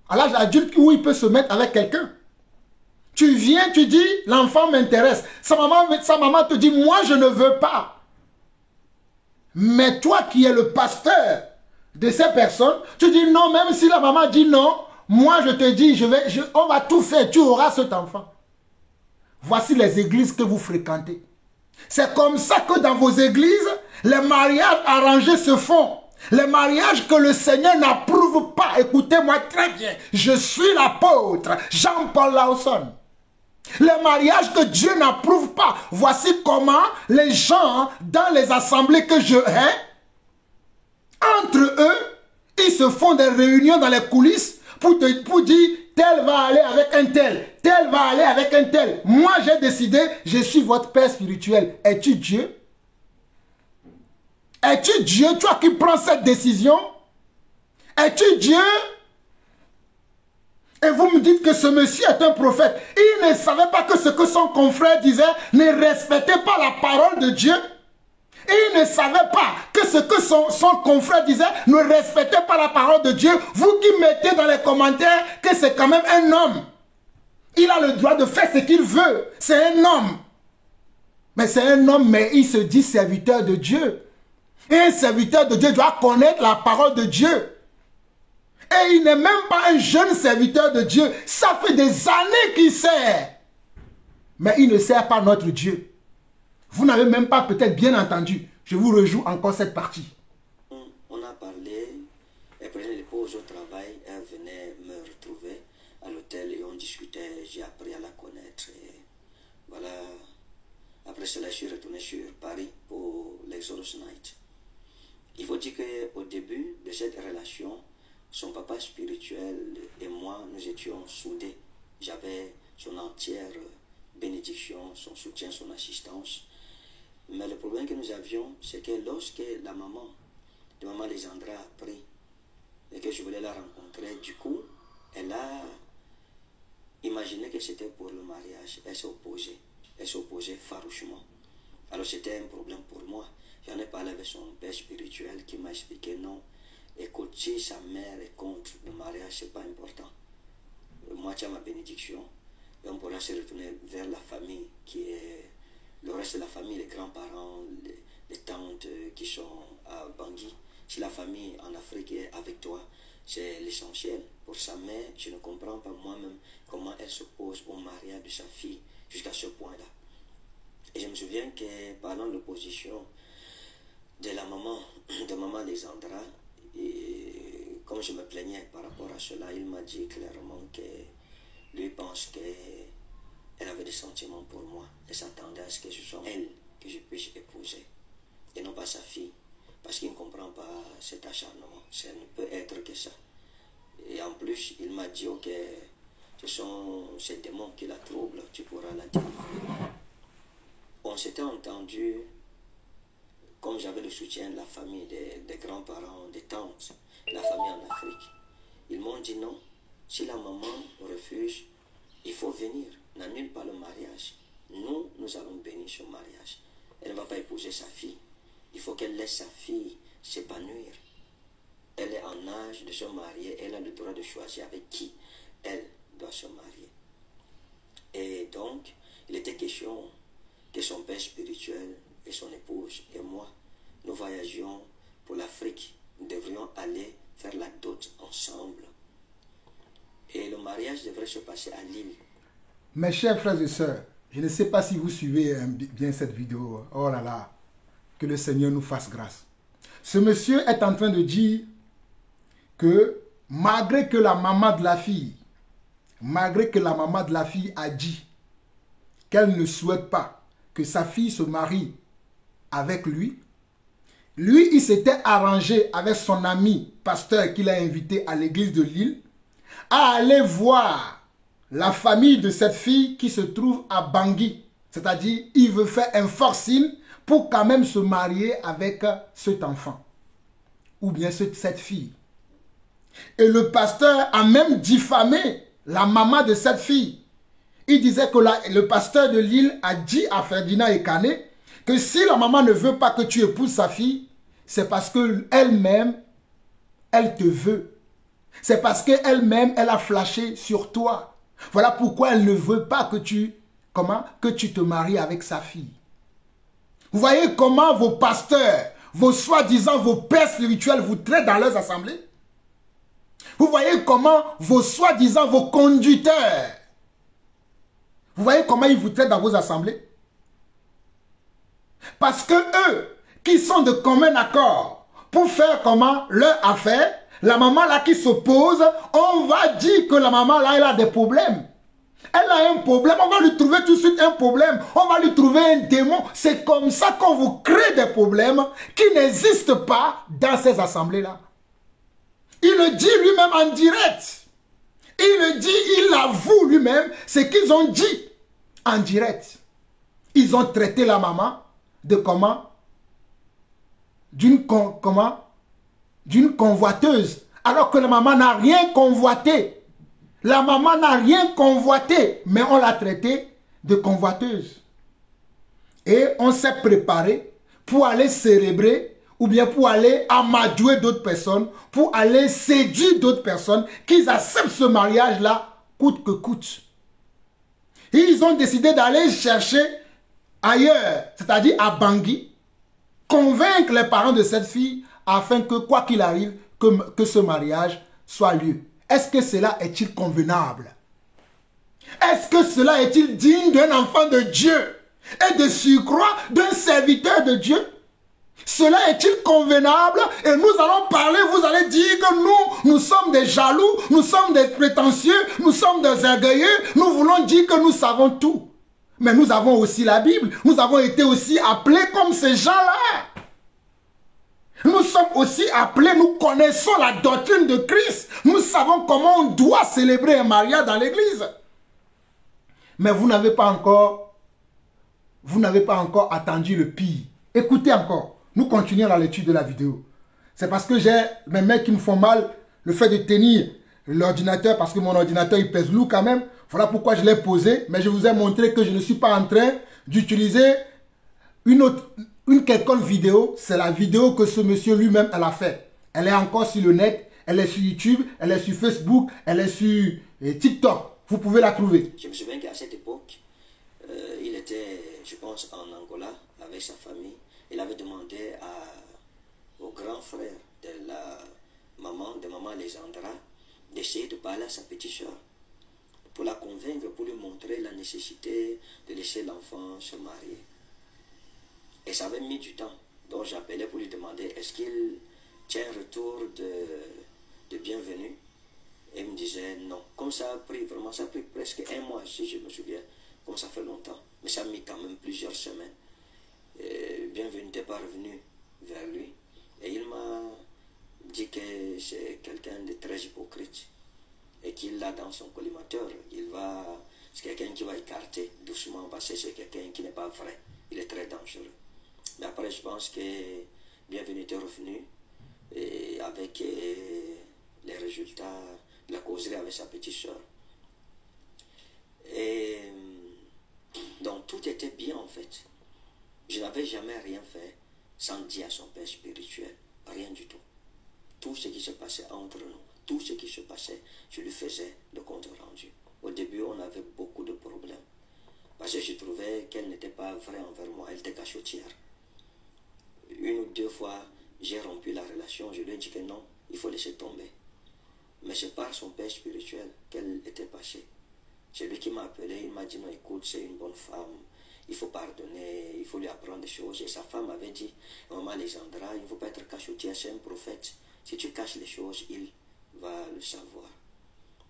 À l'âge adulte où il peut se mettre avec quelqu'un. Tu viens, tu dis, l'enfant m'intéresse. Sa maman te dit, moi je ne veux pas. Mais toi qui es le pasteur de ces personnes, tu dis non, même si la maman dit non, moi je te dis, on va tout faire, tu auras cet enfant. Voici les églises que vous fréquentez. C'est comme ça que dans vos églises, les mariages arrangés se font. Les mariages que le Seigneur n'approuve pas. Écoutez-moi très bien. Je suis l'apôtre Jean-Paul Lawson. Les mariages que Dieu n'approuve pas. Voici comment les gens dans les assemblées que je hais, entre eux, ils se font des réunions dans les coulisses pour dire tel va aller avec un tel va aller avec un tel. Moi j'ai décidé, je suis votre père spirituel. Es-tu Dieu? Es-tu Dieu, toi qui prends cette décision? Es-tu Dieu? Et vous me dites que ce monsieur est un prophète. Il ne savait pas que ce que son confrère disait ne respectait pas la parole de Dieu. Et il ne savait pas que ce que son confrère disait ne respectait pas la parole de Dieu. Vous qui mettez dans les commentaires que c'est quand même un homme. Il a le droit de faire ce qu'il veut. C'est un homme. Mais c'est un homme, mais il se dit serviteur de Dieu. Et un serviteur de Dieu doit connaître la parole de Dieu. Et il n'est même pas un jeune serviteur de Dieu. Ça fait des années qu'il sert. Mais il ne sert pas notre Dieu. Vous n'avez même pas peut-être bien entendu. Je vous rejoue encore cette partie. On a parlé, elle prenait les pauses au travail, elle venait me retrouver à l'hôtel et on discutait. J'ai appris à la connaître. Et voilà. Après cela, je suis retourné sur Paris pour l'Exodus Night. Il faut dire qu'au début de cette relation, son papa spirituel et moi, nous étions soudés. J'avais son entière bénédiction, son soutien, son assistance. Mais le problème que nous avions, c'est que lorsque la maman de maman Lésandra a appris et que je voulais la rencontrer, du coup, elle a imaginé que c'était pour le mariage. Elle s'est opposée. Elle s'est opposée farouchement. Alors c'était un problème pour moi. J'en ai parlé avec son père spirituel qui m'a expliqué non. Écoute, si sa mère est contre le mariage, c'est pas important. Moi, tu as ma bénédiction. Et on pourra se retourner vers la famille qui est le reste de la famille, les grands-parents, les tantes qui sont à Bangui. Si la famille en Afrique est avec toi, c'est l'essentiel. Pour sa mère, je ne comprends pas moi-même comment elle s'oppose au mariage de sa fille jusqu'à ce point-là. Et je me souviens que pendant l'opposition de la maman, de maman Lésandra, et comme je me plaignais par rapport à cela, il m'a dit clairement que lui pense qu'elle avait des sentiments pour moi et s'attendait à ce que ce soit elle que je puisse épouser et non pas sa fille, parce qu'il ne comprend pas cet acharnement. Ça ne peut être que ça. Et en plus, il m'a dit ok, ce sont ces démons qui la troublent, tu pourras la délivrer. On s'était entendu, comme j'avais le soutien de la famille, des grands-parents, des tantes, la famille en Afrique. Ils m'ont dit non, si la maman refuse, il faut venir, n'annule pas le mariage. Nous allons bénir ce mariage. Elle ne va pas épouser sa fille. Il faut qu'elle laisse sa fille s'épanouir. Elle est en âge de se marier, elle a le droit de choisir avec qui elle doit se marier. Et donc, il était question que son père spirituel et son épouse et moi, nous voyagions pour l'Afrique. Nous devrions aller faire la dot ensemble. Et le mariage devrait se passer à Lille. Mes chers frères et sœurs, je ne sais pas si vous suivez bien cette vidéo. Oh là là, que le Seigneur nous fasse grâce. Ce monsieur est en train de dire que malgré que la maman de la fille, a dit qu'elle ne souhaite pas que sa fille se marie avec lui, il s'était arrangé avec son ami pasteur qu'il a invité à l'église de Lille à aller voir la famille de cette fille qui se trouve à Bangui. C'est-à-dire, il veut faire un forcing pour quand même se marier avec cet enfant. Ou bien cette fille. Et le pasteur a même diffamé la maman de cette fille. Il disait que le pasteur de Lille a dit à Ferdinand Ekané que si la maman ne veut pas que tu épouses sa fille, c'est parce qu'elle-même, elle te veut. C'est parce qu'elle-même, elle a flashé sur toi. Voilà pourquoi elle ne veut pas que tu te maries avec sa fille. Vous voyez comment vos pasteurs, vos soi-disant, vos pères spirituels vous traitent dans leurs assemblées? Vous voyez comment vos soi-disant, vos conducteurs, vous voyez comment ils vous traitent dans vos assemblées? Parce que eux, qui sont de commun accord pour faire leur affaire, la maman là qui s'oppose, on va dire que la maman là, elle a des problèmes. Elle a un problème, on va lui trouver tout de suite un problème. On va lui trouver un démon. C'est comme ça qu'on vous crée des problèmes qui n'existent pas dans ces assemblées-là. Il le dit lui-même en direct. Il le dit, il avoue lui-même ce qu'ils ont dit en direct. Ils ont traité la maman de comment? d'une d'une convoiteuse, alors que la maman n'a rien convoité. La maman n'a rien convoité, mais on l'a traitée de convoiteuse. Et on s'est préparé pour aller célébrer ou bien pour aller amadouer d'autres personnes, pour aller séduire d'autres personnes, qu'ils acceptent ce mariage-là, coûte que coûte. Et ils ont décidé d'aller chercher ailleurs, c'est-à-dire à Bangui, convaincre les parents de cette fille afin que, quoi qu'il arrive, que ce mariage soit lieu. Est-ce que cela est-il convenable? Est-ce que cela est-il digne d'un enfant de Dieu et de surcroît d'un serviteur de Dieu? Cela est-il convenable? Et nous allons parler, vous allez dire que nous sommes des jaloux, nous sommes des prétentieux, nous sommes des orgueilleux, nous voulons dire que nous savons tout. Mais nous avons aussi la Bible, nous avons été aussi appelés comme ces gens-là. Nous sommes aussi appelés, nous connaissons la doctrine de Christ, nous savons comment on doit célébrer un mariage dans l'église. Mais vous n'avez pas encore attendu le pire. Écoutez encore. Nous continuons la lecture de la vidéo. C'est parce que j'ai mes mains qui me font mal, le fait de tenir l'ordinateur, parce que mon ordinateur il pèse lourd quand même. Voilà pourquoi je l'ai posé, mais je vous ai montré que je ne suis pas en train d'utiliser une quelconque vidéo. C'est la vidéo que ce monsieur lui-même elle a fait. Elle est encore sur le net, elle est sur YouTube, elle est sur Facebook, elle est sur TikTok. Vous pouvez la trouver. Je me souviens qu'à cette époque, il était, je pense, en Angola avec sa famille. Il avait demandé au grand frère de maman Alexandra d'essayer de parler à sa petite soeur pour la convaincre, pour lui montrer la nécessité de laisser l'enfant se marier. Et ça avait mis du temps. Donc j'appelais pour lui demander est-ce qu'il tient un retour de bienvenue. Et il me disait non. Comme ça a pris vraiment, ça a pris presque un mois, si je me souviens, comme ça fait longtemps. Mais ça a mis quand même plusieurs semaines. Bienvenue n'était pas revenu vers lui. Et il m'a dit que c'est quelqu'un de très hypocrite. Et qu'il l'a dans son collimateur. C'est quelqu'un qui va écarter doucement parce que c'est quelqu'un qui n'est pas vrai. Il est très dangereux. Mais après, je pense que Bienvenue était revenu et avec les résultats de la causerie avec sa petite soeur. Et donc tout était bien en fait. Je n'avais jamais rien fait sans dire à son père spirituel, rien du tout. Tout ce qui se passait entre nous, tout ce qui se passait, je lui faisais le compte rendu. Au début, on avait beaucoup de problèmes. Parce que je trouvais qu'elle n'était pas vraie envers moi, elle était cachotière. Une ou deux fois, j'ai rompu la relation, je lui ai dit que non, il faut laisser tomber. Mais c'est par son père spirituel qu'elle était passée. C'est lui qui m'a appelé, il m'a dit non, écoute, c'est une bonne femme. Il faut pardonner, il faut lui apprendre des choses. Et sa femme avait dit, maman Alexandra, il ne faut pas être cachotière, c'est un prophète. Si tu caches les choses, il va le savoir.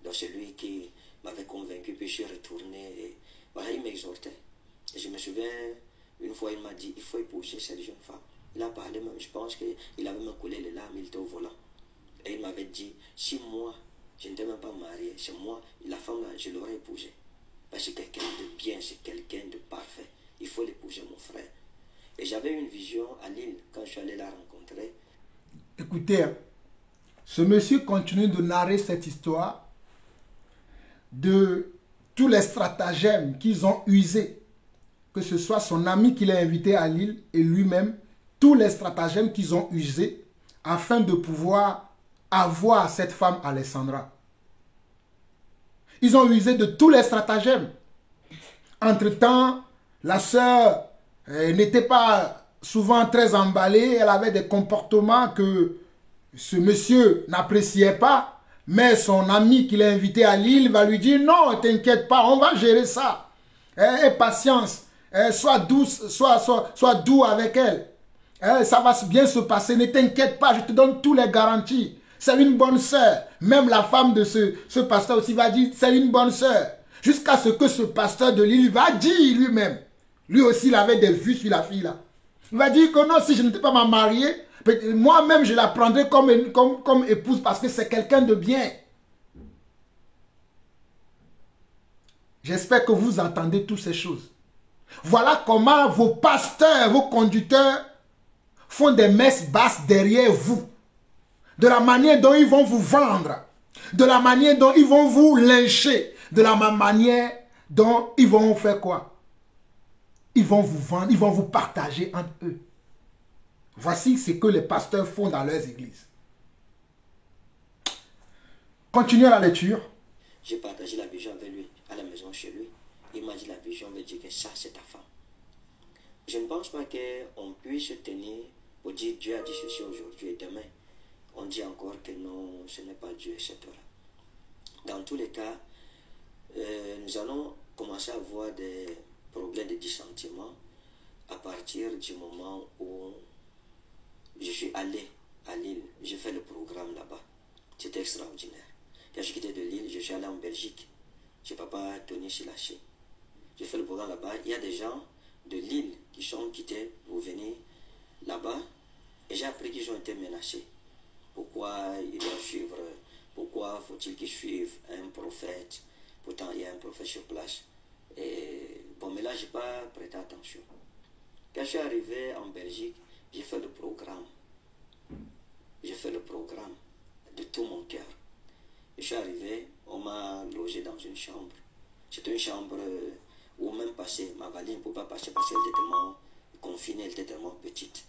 Donc c'est lui qui m'avait convaincu, puis je suis retourné. Et voilà, il m'exhortait. Et je me souviens, une fois, il m'a dit, il faut épouser cette jeune femme. Il a parlé même, je pense qu'il avait même coulé les larmes, il était au volant. Et il m'avait dit, si moi, je n'étais même pas marié, c'est moi, la femme là, je l'aurais épousée. Parce que c'est quelqu'un de bien, c'est quelqu'un de parfait. Il faut l'épouser, mon frère. Et j'avais une vision à Lille quand je suis allé la rencontrer. Écoutez, ce monsieur continue de narrer cette histoire de tous les stratagèmes qu'ils ont usés. Que ce soit son ami qui l'a invité à Lille et lui-même, tous les stratagèmes qu'ils ont usés afin de pouvoir avoir cette femme Alexandra. Ils ont usé de tous les stratagèmes. Entre-temps, la sœur n'était pas souvent très emballée. Elle avait des comportements que ce monsieur n'appréciait pas. Mais son ami qui l'a invité à Lille va lui dire, non, t'inquiète pas, on va gérer ça. Aie patience. Sois douce, sois doux avec elle. Ça va bien se passer. Ne t'inquiète pas, je te donne tous les garanties. C'est une bonne sœur. Même la femme de ce pasteur aussi va dire, c'est une bonne sœur. Jusqu'à ce que ce pasteur de Lille va dire lui-même. Lui aussi, il avait des vues sur la fille là. Il va dire que non, si je n'étais pas marié, moi-même je la prendrais comme épouse parce que c'est quelqu'un de bien. J'espère que vous entendez toutes ces choses. Voilà comment vos pasteurs, vos conducteurs font des messes basses derrière vous. De la manière dont ils vont vous vendre. De la manière dont ils vont vous lyncher. De la même manière dont ils vont faire quoi? Ils vont vous vendre, ils vont vous partager entre eux. Voici ce que les pasteurs font dans leurs églises. Continuons la lecture. J'ai partagé la vision avec lui, à la maison chez lui. Il m'a dit la vision veut dire que ça c'est ta femme. Je ne pense pas qu'on puisse tenir pour dire Dieu a dit ceci aujourd'hui et demain. On dit encore que non, ce n'est pas Dieu, etc. Dans tous les cas, nous allons commencer à avoir des problèmes de dissentiment à partir du moment où je suis allé à Lille. J'ai fait le programme là-bas. C'était extraordinaire. Quand je quittais de Lille, je suis allé en Belgique. Chez Papa Tony Silaché. J'ai fait le programme là-bas. Il y a des gens de Lille qui sont quittés pour venir là-bas. Et j'ai appris qu'ils ont été menacés. Pourquoi ils doivent suivre? Pourquoi faut-il qu'ils suivent un prophète? Pourtant, il y a un prophète sur place. Et bon, mais là, je n'ai pas prêté attention. Quand je suis arrivé en Belgique, j'ai fait le programme. J'ai fait le programme de tout mon cœur. Je suis arrivé, on m'a logé dans une chambre. C'était une chambre où même passer, ma valise ne pouvait pas passer parce qu'elle était tellement confinée, elle était tellement petite.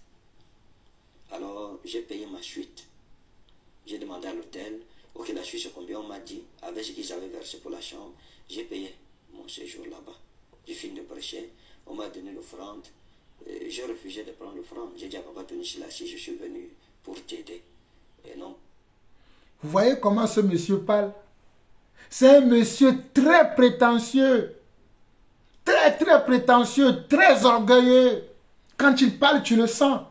Alors, j'ai payé ma suite. J'ai demandé à l'hôtel, ok, la suite c'est combien? On m'a dit, avec ce qu'ils avaient versé pour la chambre, j'ai payé mon séjour là-bas. J'ai fini de prêcher, on m'a donné l'offrande. J'ai refusé de prendre l'offrande. J'ai dit à Papa Tony Silaché, je suis venu pour t'aider. Et non. Vous voyez comment ce monsieur parle? C'est un monsieur très prétentieux. Très, très prétentieux, très orgueilleux. Quand il parle, tu le sens.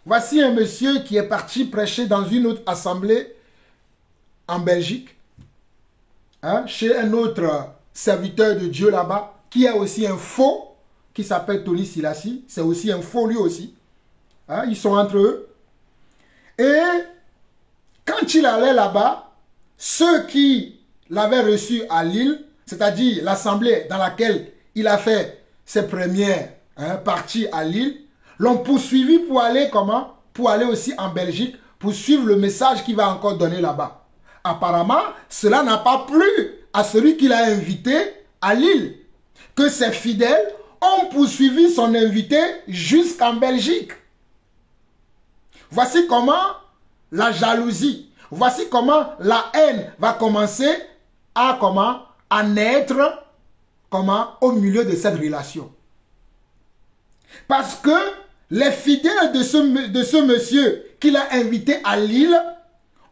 Voici un monsieur qui est parti prêcher dans une autre assemblée en Belgique. Hein, chez un autre serviteur de Dieu là-bas, qui est aussi un faux, qui s'appelle Tony Silaché. C'est aussi un faux lui aussi. Hein, ils sont entre eux. Et quand il allait là-bas, ceux qui l'avaient reçu à Lille, c'est-à-dire l'assemblée dans laquelle il a fait ses premières parties à Lille, l'ont poursuivi pour aller comment? Pour aller aussi en Belgique, pour suivre le message qu'il va encore donner là-bas. Apparemment, cela n'a pas plu à celui qui l'a invité à Lille. Que ses fidèles ont poursuivi son invité jusqu'en Belgique. Voici comment la jalousie, voici comment la haine va commencer à naître au milieu de cette relation. Parce que les fidèles de ce monsieur qu'il a invité à Lille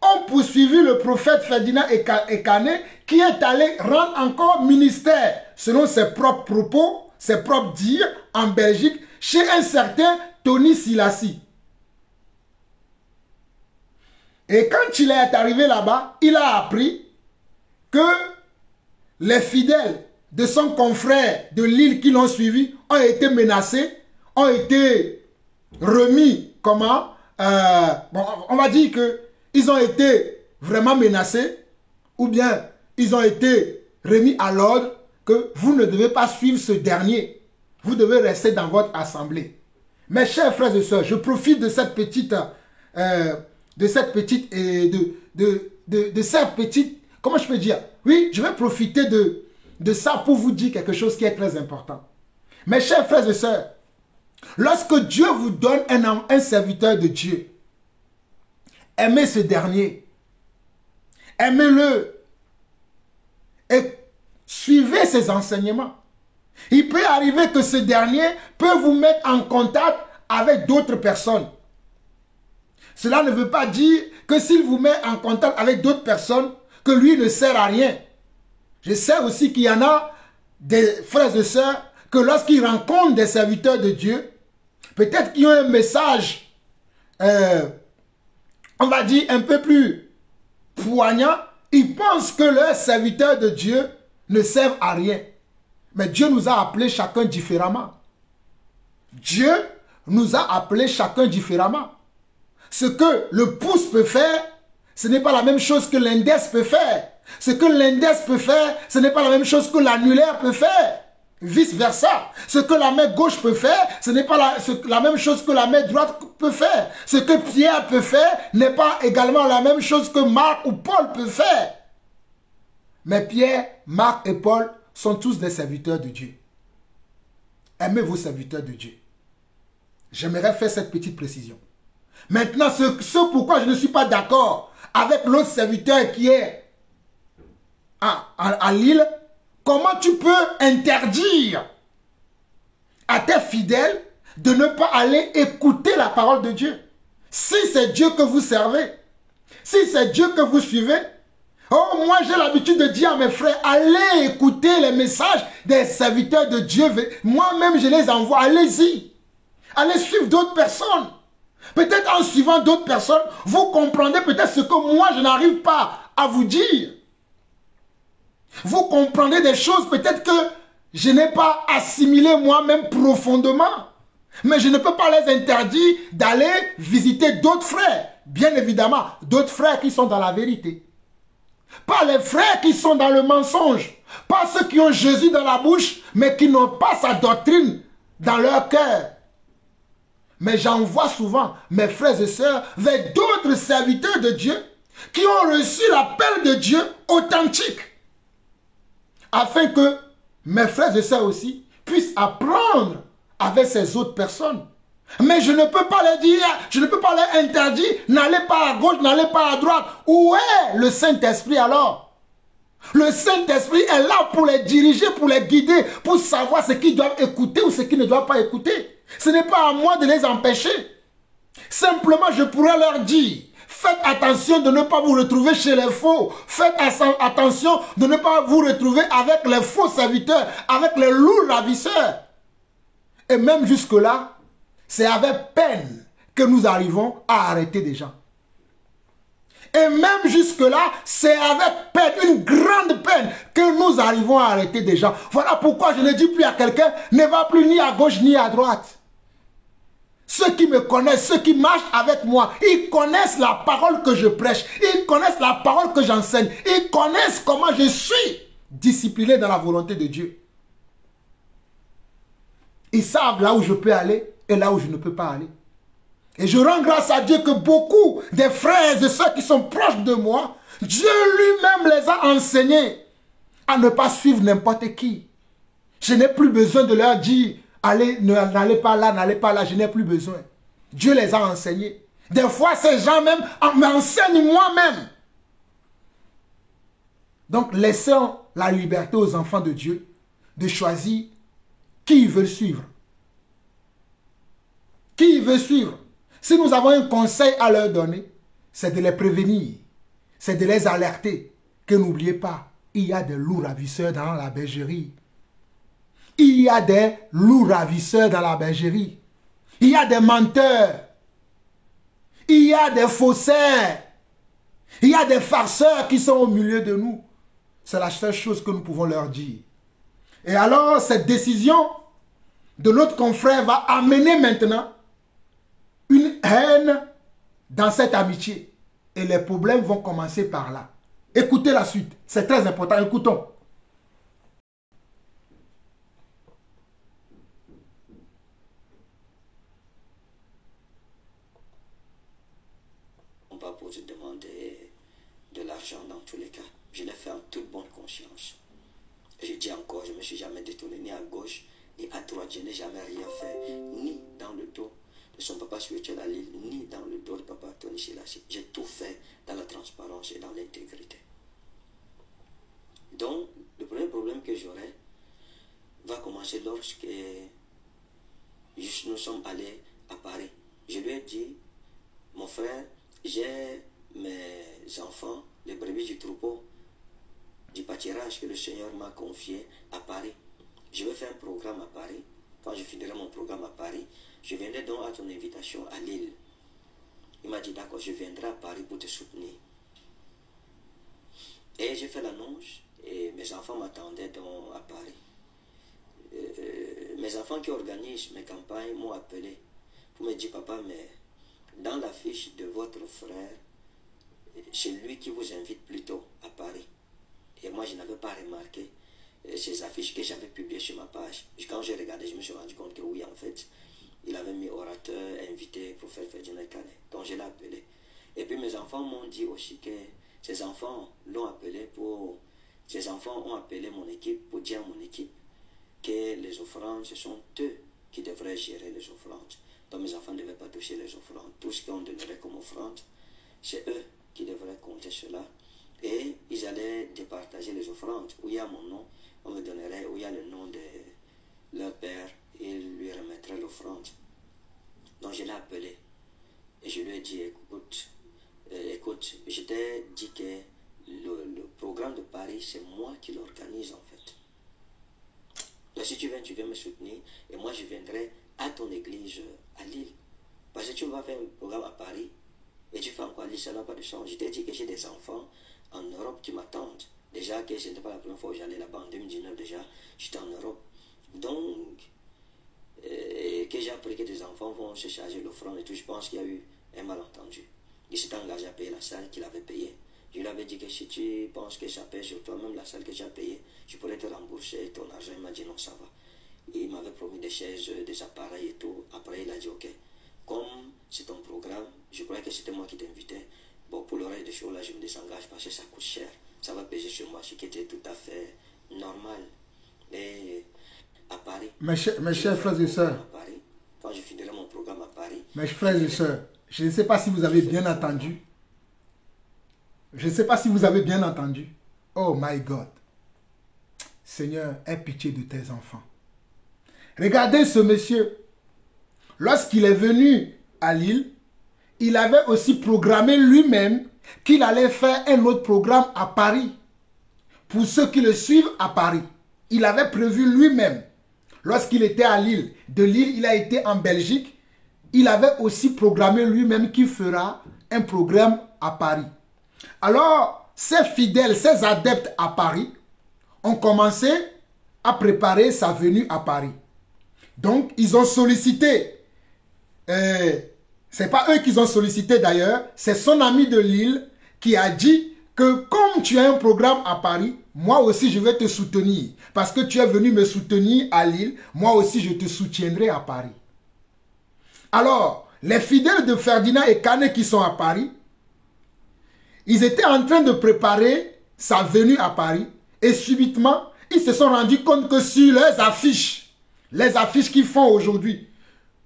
ont poursuivi le prophète Ferdinand Ekané qui est allé rendre encore ministère selon ses propres propos, ses propres dires en Belgique chez un certain Tony Silaché. Et quand il est arrivé là-bas, il a appris que les fidèles de son confrère de Lille qui l'ont suivi ont été menacés, ont été remis, bon, on va dire qu'ils ont été vraiment menacés, ou bien ils ont été remis à l'ordre que vous ne devez pas suivre ce dernier. Vous devez rester dans votre assemblée. Mes chers frères et sœurs, je profite de cette petite... comment je peux dire? Oui, je vais profiter de ça pour vous dire quelque chose qui est très important. Mes chers frères et sœurs, lorsque Dieu vous donne un serviteur de Dieu, aimez ce dernier. Aimez-le. Et suivez ses enseignements. Il peut arriver que ce dernier peut vous mettre en contact avec d'autres personnes. Cela ne veut pas dire que s'il vous met en contact avec d'autres personnes, que lui ne sert à rien. Je sais aussi qu'il y en a des frères et sœurs que lorsqu'ils rencontrent des serviteurs de Dieu, peut-être qu'ils ont un message, on va dire un peu plus poignant, ils pensent que leurs serviteurs de Dieu ne servent à rien. Mais Dieu nous a appelés chacun différemment. Dieu nous a appelés chacun différemment. Ce que le pouce peut faire, ce n'est pas la même chose que l'index peut faire. Ce que l'index peut faire, ce n'est pas la même chose que l'annulaire peut faire. Vice-versa. Ce que la main gauche peut faire, ce n'est pas la même chose que la main droite peut faire. Ce que Pierre peut faire n'est pas également la même chose que Marc ou Paul peut faire. Mais Pierre, Marc et Paul sont tous des serviteurs de Dieu. Aimez vos serviteurs de Dieu. J'aimerais faire cette petite précision. Maintenant, ce pourquoi je ne suis pas d'accord avec l'autre serviteur qui est à Lille, comment tu peux interdire à tes fidèles de ne pas aller écouter la parole de Dieu? Si c'est Dieu que vous servez, si c'est Dieu que vous suivez, oh, moi j'ai l'habitude de dire à mes frères, allez écouter les messages des serviteurs de Dieu. Moi-même je les envoie, allez-y. Allez suivre d'autres personnes. Peut-être en suivant d'autres personnes, vous comprendrez peut-être ce que moi je n'arrive pas à vous dire. Vous comprendrez des choses peut-être que je n'ai pas assimilées moi-même profondément. Mais je ne peux pas les interdire d'aller visiter d'autres frères. Bien évidemment, d'autres frères qui sont dans la vérité. Pas les frères qui sont dans le mensonge. Pas ceux qui ont Jésus dans la bouche, mais qui n'ont pas sa doctrine dans leur cœur. Mais j'envoie souvent mes frères et sœurs vers d'autres serviteurs de Dieu qui ont reçu l'appel de Dieu authentique. Afin que mes frères et sœurs aussi puissent apprendre avec ces autres personnes. Mais je ne peux pas les dire, je ne peux pas les interdire, n'allez pas à gauche, n'allez pas à droite. Où est le Saint-Esprit alors? Le Saint-Esprit est là pour les diriger, pour les guider, pour savoir ce qu'ils doivent écouter ou ce qu'ils ne doivent pas écouter. Ce n'est pas à moi de les empêcher. Simplement, je pourrais leur dire, faites attention de ne pas vous retrouver chez les faux. Faites attention de ne pas vous retrouver avec les faux serviteurs, avec les loups ravisseurs. Et même jusque-là, c'est avec peine que nous arrivons à arrêter des gens. Et même jusque-là, c'est avec peine, une grande peine, que nous arrivons à arrêter des gens. Voilà pourquoi je ne dis plus à quelqu'un, ne va plus ni à gauche ni à droite. Ceux qui me connaissent, ceux qui marchent avec moi, ils connaissent la parole que je prêche, ils connaissent la parole que j'enseigne, ils connaissent comment je suis discipliné dans la volonté de Dieu. Ils savent là où je peux aller et là où je ne peux pas aller. Et je rends grâce à Dieu que beaucoup des frères et sœurs qui sont proches de moi, Dieu lui-même les a enseignés à ne pas suivre n'importe qui. Je n'ai plus besoin de leur dire, allez, n'allez pas là, je n'ai plus besoin. Dieu les a enseignés. Des fois, ces gens même m'enseignent moi-même. Donc, laissons la liberté aux enfants de Dieu de choisir qui ils veulent suivre. Qui ils veulent suivre. Si nous avons un conseil à leur donner, c'est de les prévenir, c'est de les alerter, que n'oubliez pas, il y a des loups ravisseurs dans la bergerie. Il y a des loups ravisseurs dans la bergerie. Il y a des menteurs. Il y a des faussaires. Il y a des farceurs qui sont au milieu de nous. C'est la seule chose que nous pouvons leur dire. Et alors, cette décision de notre confrère va amener maintenant une haine dans cette amitié. Et les problèmes vont commencer par là. Écoutez la suite. C'est très important. Écoutons. Pas pour te demander de l'argent dans tous les cas. Je l'ai fait en toute bonne conscience. Et je dis encore, je ne me suis jamais détourné ni à gauche ni à droite. Je n'ai jamais rien fait, ni dans le dos de son papa spirituel à Lille, ni dans le dos de papa Tony Silassi. J'ai tout fait dans la transparence et dans l'intégrité. Donc, le premier problème que j'aurai va commencer lorsque nous sommes allés à Paris. Je lui ai dit, mon frère, j'ai mes enfants, les brebis du troupeau, du pâturage que le Seigneur m'a confié à Paris. Je vais faire un programme à Paris. Quand je finirai mon programme à Paris, je viendrai donc à ton invitation à Lille. Il m'a dit, d'accord, je viendrai à Paris pour te soutenir. Et j'ai fait l'annonce et mes enfants m'attendaient donc à Paris. Mes enfants qui organisent mes campagnes m'ont appelé pour me dire, papa, mais dans la fiche de votre frère, c'est lui qui vous invite plutôt à Paris. Et moi, je n'avais pas remarqué ces affiches que j'avais publiées sur ma page. Quand j'ai regardé, je me suis rendu compte que oui, en fait, il avait mis orateur, invité pour faire Ferdinand Ekane. Donc je l'ai appelé. Et puis mes enfants m'ont dit aussi que ces enfants l'ont appelé pour... Ces enfants ont appelé mon équipe pour dire à mon équipe que les offrandes, ce sont eux qui devraient gérer les offrandes. Donc mes enfants ne devaient pas toucher les offrandes. Tout ce qu'on donnerait comme offrande, c'est eux qui devraient compter cela. Et ils allaient départager les offrandes. Où il y a mon nom, on me donnerait, où il y a le nom de leur père, et ils lui remettraient l'offrande. Donc je l'ai appelé. Et je lui ai dit, écoute, je t'ai dit que le programme de Paris, c'est moi qui l'organise en fait. Donc si tu viens me soutenir, et moi je viendrai à ton église à Lille. Parce que tu vas faire un programme à Paris, et tu fais encore à Lille, ça n'a pas de sens. Je t'ai dit que j'ai des enfants en Europe qui m'attendent. Déjà que ce n'était pas la première fois que j'allais là-bas, en 2019 déjà, j'étais en Europe. Donc, que j'ai appris que des enfants vont se charger l'offrande et tout, je pense qu'il y a eu un malentendu. Il s'est engagé à payer la salle qu'il avait payée. Je lui avais dit que si tu penses que ça pèse sur toi, même la salle que tu as payée, je pourrais te rembourser ton argent. Il m'a dit non, ça va. Il m'avait promis des chaises, des appareils et tout. Après, il a dit ok, comme c'est ton programme, je croyais que c'était moi qui t'invitais. Bon, pour le reste des choses là, je me désengage parce que ça coûte cher. Ça va peser sur moi, ce qui était tout à fait normal. Et à Paris. Mes chers frères et sœurs. Quand je finirai mon programme à Paris. Mes frères et sœurs, je ne sais pas si vous avez bien entendu. Je ne sais pas si vous avez bien entendu. Oh my God. Seigneur, aie pitié de tes enfants. Regardez ce monsieur. Lorsqu'il est venu à Lille, il avait aussi programmé lui-même qu'il allait faire un autre programme à Paris. Pour ceux qui le suivent à Paris. Il avait prévu lui-même. Lorsqu'il était à Lille, de Lille, il a été en Belgique. Il avait aussi programmé lui-même qu'il fera un programme à Paris. Alors, ces fidèles, ces adeptes à Paris ont commencé à préparer sa venue à Paris. Donc, ils ont sollicité, c'est pas eux qui ont sollicité d'ailleurs, c'est son ami de Lille qui a dit que comme tu as un programme à Paris, moi aussi je vais te soutenir. Parce que tu es venu me soutenir à Lille, moi aussi je te soutiendrai à Paris. Alors, les fidèles de Ferdinand Ekane qui sont à Paris, ils étaient en train de préparer sa venue à Paris et subitement, ils se sont rendus compte que sur les affiches qu'ils font aujourd'hui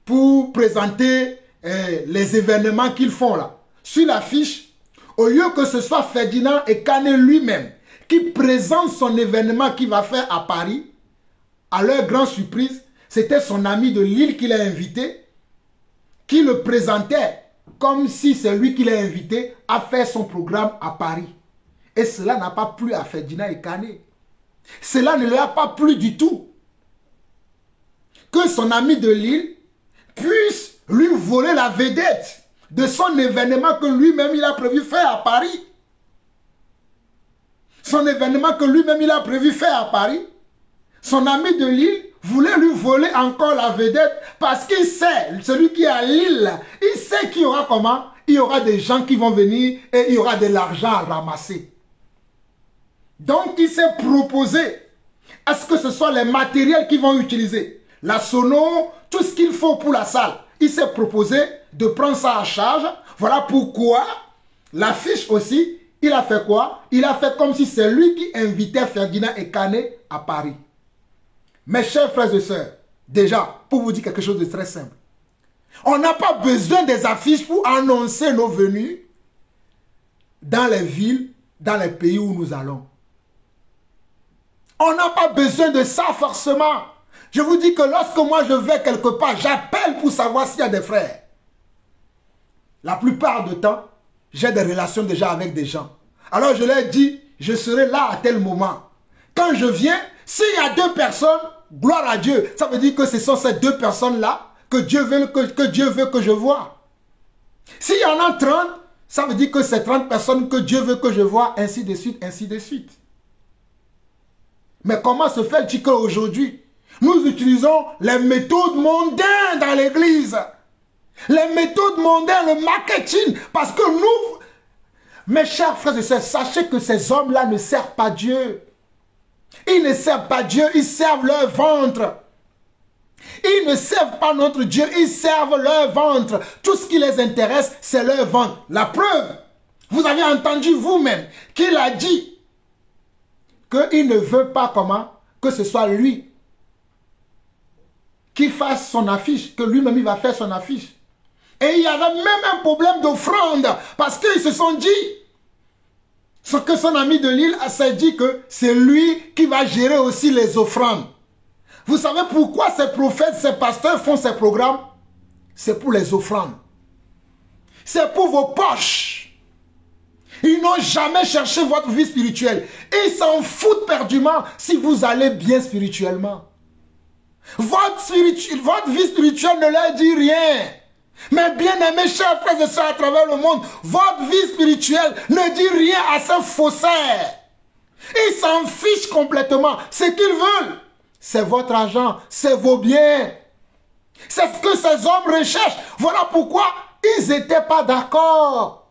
pour présenter les événements qu'ils font là, sur l'affiche, au lieu que ce soit Ferdinand Ekane lui-même qui présente son événement qu'il va faire à Paris, à leur grande surprise, c'était son ami de Lille qui l'a invité, qui le présentait comme si c'est lui qui l'a invité à faire son programme à Paris. Et cela n'a pas plu à Ferdinand Ekane. Cela ne lui a pas plu du tout. Que son ami de Lille puisse lui voler la vedette de son événement que lui-même il a prévu faire à Paris. Son événement que lui-même il a prévu faire à Paris. Son ami de Lille voulait lui voler encore la vedette parce qu'il sait, celui qui est à Lille, il sait qu'il y aura comment? Il y aura des gens qui vont venir et il y aura de l'argent à ramasser. Donc il s'est proposé à ce que ce soit les matériels qu'ils vont utiliser. La sono, tout ce qu'il faut pour la salle. Il s'est proposé de prendre ça en charge. Voilà pourquoi l'affiche aussi, il a fait quoi? Il a fait comme si c'est lui qui invitait Ferdinand Ekane à Paris. Mes chers frères et sœurs, déjà, pour vous dire quelque chose de très simple. On n'a pas besoin des affiches pour annoncer nos venues dans les villes, dans les pays où nous allons. On n'a pas besoin de ça forcément. Je vous dis que lorsque moi je vais quelque part, j'appelle pour savoir s'il y a des frères. La plupart du temps, j'ai des relations déjà avec des gens. Alors je leur dis, je serai là à tel moment. Quand je viens, s'il y a 2 personnes, gloire à Dieu. Ça veut dire que ce sont ces 2 personnes-là que Dieu veut que je vois. S'il y en a 30, ça veut dire que c'est 30 personnes que Dieu veut que je vois, ainsi de suite, ainsi de suite. Mais comment se fait-il qu'aujourd'hui, nous utilisons les méthodes mondaines dans l'église? Les méthodes mondaines, le marketing. Parce que nous, mes chers frères et sœurs, sachez que ces hommes-là ne servent pas Dieu. Ils ne servent pas Dieu, ils servent leur ventre. Ils ne servent pas notre Dieu, ils servent leur ventre. Tout ce qui les intéresse, c'est leur ventre. La preuve, vous avez entendu vous-même qu'il a dit qu'il ne veut pas comment que ce soit lui qui fasse son affiche, que lui-même il va faire son affiche. Et il y avait même un problème d'offrande parce qu'ils se sont dit, ce que son ami de Lille s'est dit que c'est lui qui va gérer aussi les offrandes. Vous savez pourquoi ces prophètes, ces pasteurs font ces programmes? C'est pour les offrandes. C'est pour vos poches. Ils n'ont jamais cherché votre vie spirituelle. Ils s'en foutent perdument si vous allez bien spirituellement. Votre vie spirituelle ne leur dit rien. Mais bien aimés, chers frères et sœurs à travers le monde, votre vie spirituelle ne dit rien à ces faussaires. Ils s'en fichent complètement. Ce qu'ils veulent, c'est votre argent, c'est vos biens. C'est ce que ces hommes recherchent. Voilà pourquoi ils n'étaient pas d'accord.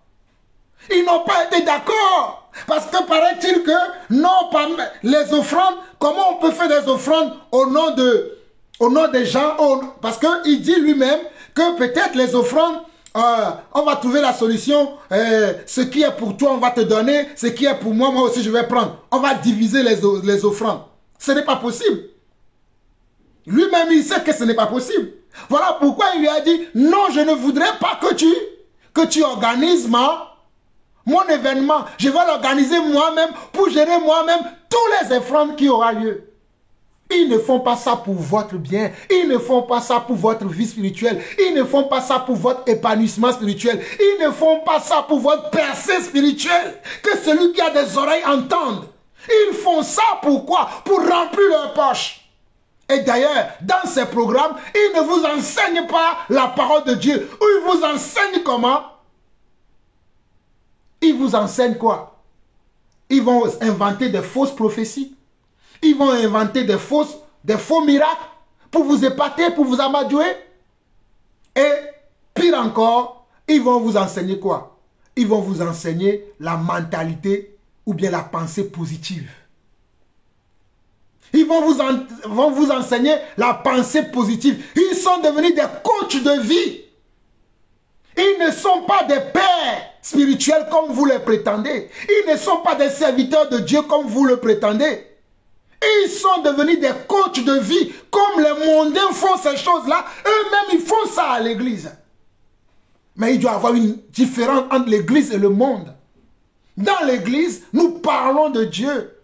Ils n'ont pas été d'accord. Parce que paraît-il que non, pas les offrandes, comment on peut faire des offrandes au nom des gens? Parce qu'il dit lui-même que peut-être les offrandes, on va trouver la solution. Ce qui est pour toi, on va te donner. Ce qui est pour moi, moi aussi, je vais prendre. On va diviser les offrandes. Ce n'est pas possible. Lui-même, il sait que ce n'est pas possible. Voilà pourquoi il lui a dit, non, je ne voudrais pas que tu organises mon événement. Je vais l'organiser moi-même pour gérer moi-même tous les offrandes qui aura lieu. Ils ne font pas ça pour votre bien. Ils ne font pas ça pour votre vie spirituelle. Ils ne font pas ça pour votre épanouissement spirituel. Ils ne font pas ça pour votre percée spirituelle. Que celui qui a des oreilles entende. Ils font ça pourquoi? Pour remplir leurs poches. Et d'ailleurs, dans ces programmes, ils ne vous enseignent pas la parole de Dieu. Ou ils vous enseignent comment? Ils vous enseignent quoi? Ils vont inventer des fausses prophéties. Ils vont inventer des faux miracles pour vous épater, pour vous amadouer. Et pire encore, ils vont vous enseigner quoi? Ils vont vous enseigner la mentalité ou bien la pensée positive. Ils vont vous enseigner la pensée positive. Ils sont devenus des coachs de vie. Ils ne sont pas des pères spirituels comme vous le prétendez. Ils ne sont pas des serviteurs de Dieu comme vous le prétendez. Ils sont devenus des coachs de vie. Comme les mondains font ces choses-là, eux-mêmes ils font ça à l'église. Mais il doit y avoir une différence entre l'église et le monde. Dans l'église, nous parlons de Dieu.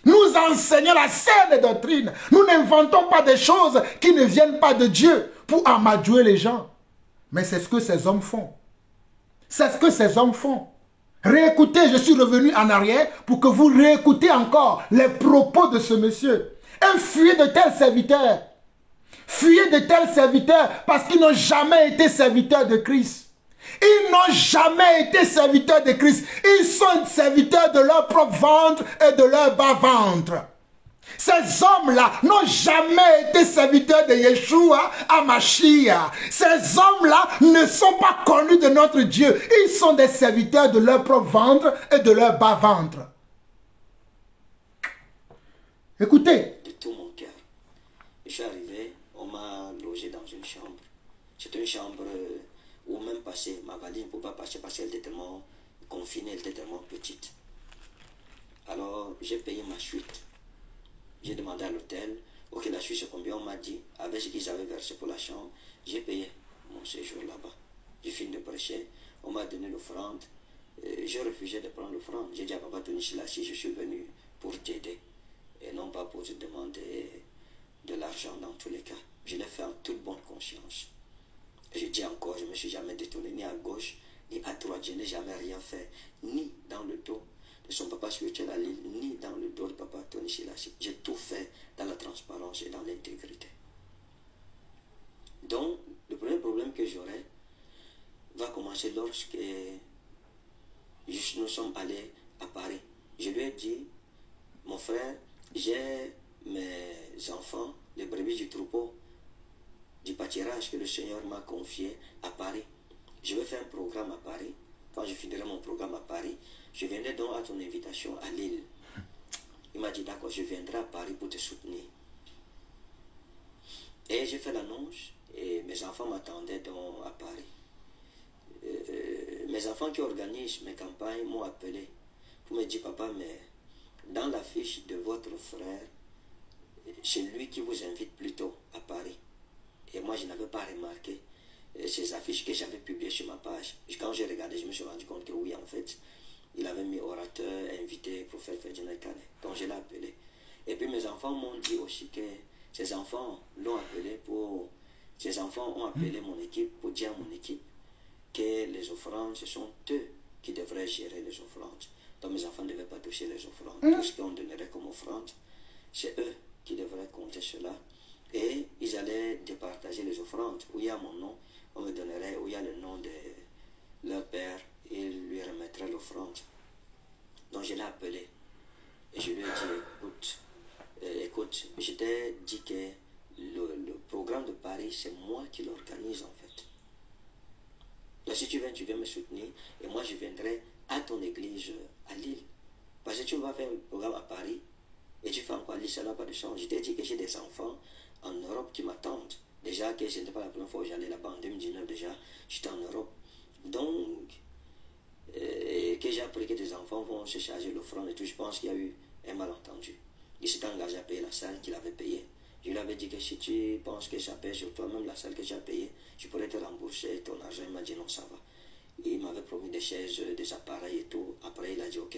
Nous enseignons la saine doctrine. Nous n'inventons pas des choses qui ne viennent pas de Dieu pour amadouer les gens. Mais c'est ce que ces hommes font. C'est ce que ces hommes font. Réécoutez, je suis revenu en arrière pour que vous réécoutez encore les propos de ce monsieur. Et fuyez de tels serviteurs. Fuyez de tels serviteurs parce qu'ils n'ont jamais été serviteurs de Christ. Ils n'ont jamais été serviteurs de Christ. Ils sont serviteurs de leur propre ventre et de leur bas-ventre. Ces hommes-là n'ont jamais été serviteurs de Yeshua à Mashiach. Ces hommes-là ne sont pas connus de notre Dieu. Ils sont des serviteurs de leur propre ventre et de leur bas-ventre. Écoutez. De tout mon cœur. Je suis arrivé, on m'a logé dans une chambre. C'était une chambre où même passer, ma valise ne pouvait pas passer parce qu'elle était tellement confinée, elle était tellement petite. Alors j'ai payé ma chute. J'ai demandé à l'hôtel, ok, la chute c'est combien? On m'a dit, avec ce qu'ils avaient versé pour la chambre, j'ai payé mon séjour là-bas. J'ai fini de prêcher, on m'a donné l'offrande. J'ai refusé de prendre l'offrande. J'ai dit à Papa Tony Selassie, je suis venu pour t'aider et non pas pour te demander de l'argent dans tous les cas. Je l'ai fait en toute bonne conscience. Et je dis encore, je ne me suis jamais détourné ni à gauche ni à droite. Je n'ai jamais rien fait, ni dans le dos de son papa spirituel à Lille, ni dans le dos de Papa Tony Selassie. J'ai tout fait dans la transparence et dans l'intégrité. Donc, le premier problème que j'aurai va commencer lorsque nous sommes allés à Paris. Je lui ai dit, mon frère, j'ai mes enfants, les brebis du troupeau, du pâturage que le Seigneur m'a confié à Paris. Je vais faire un programme à Paris. Quand je finirai mon programme à Paris, je viendrai donc à ton invitation à Lille. Il m'a m'a dit, d'accord, je viendrai à Paris pour te soutenir. Et j'ai fait l'annonce et mes enfants m'attendaient donc à Paris. Mes enfants qui organisent mes campagnes m'ont appelé pour me dire, papa, mais dans la fiche de votre frère, c'est lui qui vous invite plutôt à Paris. Et moi, je n'avais pas remarqué ces affiches que j'avais publiées sur ma page. Quand j'ai regardé, je me suis rendu compte que oui, en fait, il avait mis orateur, invité, prophète Ferdinand Kane. Donc je l'ai appelé. Et puis mes enfants m'ont dit aussi que ces enfants l'ont appelé pour... Ces enfants ont appelé mon équipe pour dire à mon équipe que les offrandes, ce sont eux qui devraient gérer les offrandes. Donc mes enfants ne devaient pas toucher les offrandes. Tout ce qu'on donnerait comme offrande, c'est eux qui devraient compter cela. Et ils allaient départager les offrandes. Où il y a mon nom, on me donnerait, où il y a le nom de leur père, il lui remettrait l'offrande. Donc je l'ai appelé. Et je lui ai dit, écoute, je t'ai dit que le programme de Paris, c'est moi qui l'organise en fait. Donc si tu viens me soutenir, et moi je viendrai à ton église à Lille. Parce que tu vas faire un programme à Paris, et tu fais encore à Lille, ça n'a pas de sens. Je t'ai dit que j'ai des enfants en Europe qui m'attendent. Déjà que ce n'était pas la première fois que j'allais là-bas, en 2019 déjà, j'étais en Europe. Donc, que j'ai appris que des enfants vont se charger l'offrande et tout, je pense qu'il y a eu un malentendu. Il s'est engagé à payer la salle qu'il avait payée. Je lui avais dit que si tu penses que ça pèse sur toi, même la salle que tu as payée, je pourrais te rembourser ton argent. Il m'a dit non, ça va. Il m'avait promis des chaises, des appareils et tout. Après, il a dit ok,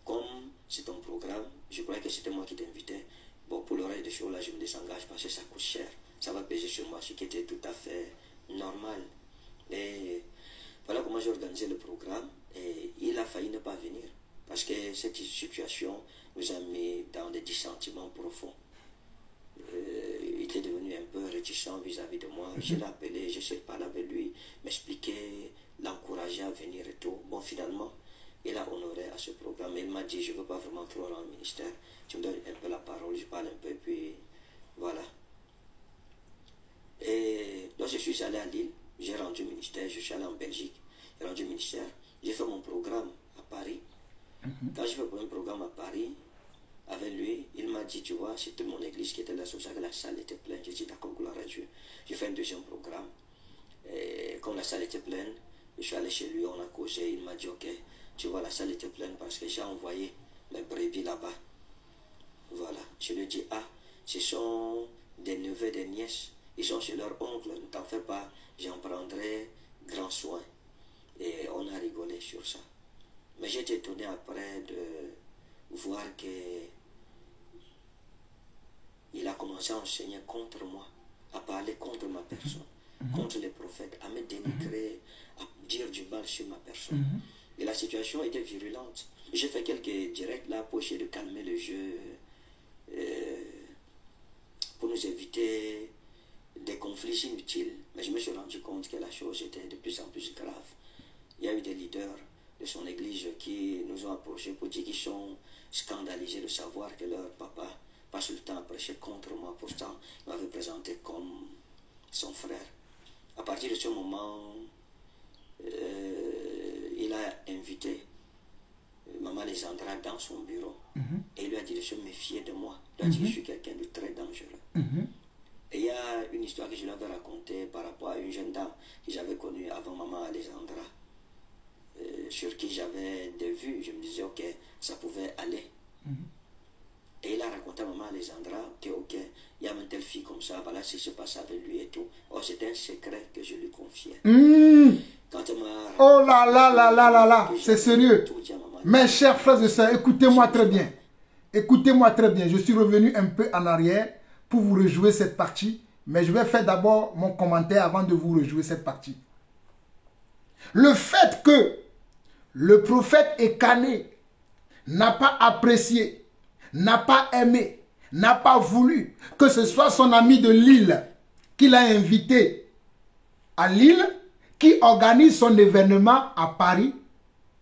comme c'est ton programme, je croyais que c'était moi qui t'invitais. Bon, pour le reste des choses, là, je me désengage parce que ça coûte cher. Ça va peser sur moi, ce qui était tout à fait normal. Et voilà comment j'ai organisé le programme. Et il a failli ne pas venir. Parce que cette situation nous a mis dans des dissentiments profonds. Il était devenu un peu réticent vis-à-vis de moi. Je l'ai appelé, j'essaie de parler avec lui, m'expliquer, l'encourager à venir et tout. Bon, finalement, il a honoré à ce programme. Il m'a dit, je ne veux pas vraiment trop rendre le ministère. Tu me donnes un peu la parole, je parle un peu, puis voilà. Et donc je suis allé à Lille, j'ai rendu le ministère, je suis allé en Belgique, j'ai rendu le ministère, j'ai fait mon programme à Paris. Quand j'ai fait mon programme à Paris, avec lui, il m'a dit, tu vois, c'était mon église qui était là, c'est pour ça que la salle était pleine. J'ai dit, d'accord, gloire à Dieu. J'ai fait un deuxième programme. Et comme la salle était pleine, je suis allé chez lui, on a causé, il m'a dit, ok, tu vois, la salle était pleine parce que j'ai envoyé les brebis là-bas. Voilà, je lui ai dit, ah, ce sont des neveux, des nièces, ils sont chez leur oncle, ne t'en fais pas, j'en prendrai grand soin. Et on a rigolé sur ça. Mais j'étais étonné après de voir que il a commencé à enseigner contre moi, à parler contre ma personne, contre les prophètes, à me dénigrer, à dire du mal sur ma personne. Et la situation était virulente. J'ai fait quelques directs là pour essayer de calmer le jeu, pour nous éviter des conflits inutiles. Mais je me suis rendu compte que la chose était de plus en plus grave. Il y a eu des leaders de son église qui nous ont approchés pour dire qu'ils sont scandalisés de savoir que leur papa passe le temps à prêcher contre moi. Pourtant, il m'avait présenté comme son frère. À partir de ce moment, il a invité Maman Alessandra dans son bureau et il lui a dit de se méfier de moi. Il a dit que je suis quelqu'un de très dangereux. Et il y a une histoire que je lui avais racontée par rapport à une jeune dame que j'avais connue avant Maman Alessandra, sur qui j'avais des vues. Je me disais, ok, ça pouvait aller. Et il a raconté à Maman Alessandra que, ok, il y a une telle fille comme ça, voilà ce qui se passe avec lui et tout. Oh, c'était un secret que je lui confiais. Quand elle m'a Oh là là là là là là, c'est sérieux. Mes chers frères et sœurs, écoutez-moi très bien. Écoutez-moi très bien. Je suis revenu un peu en arrière pour vous rejouer cette partie. Mais je vais faire d'abord mon commentaire avant de vous rejouer cette partie. Le fait que le prophète Ekane n'a pas apprécié, n'a pas aimé, n'a pas voulu que ce soit son ami de Lille qui l'a invité à Lille, qui organise son événement à Paris,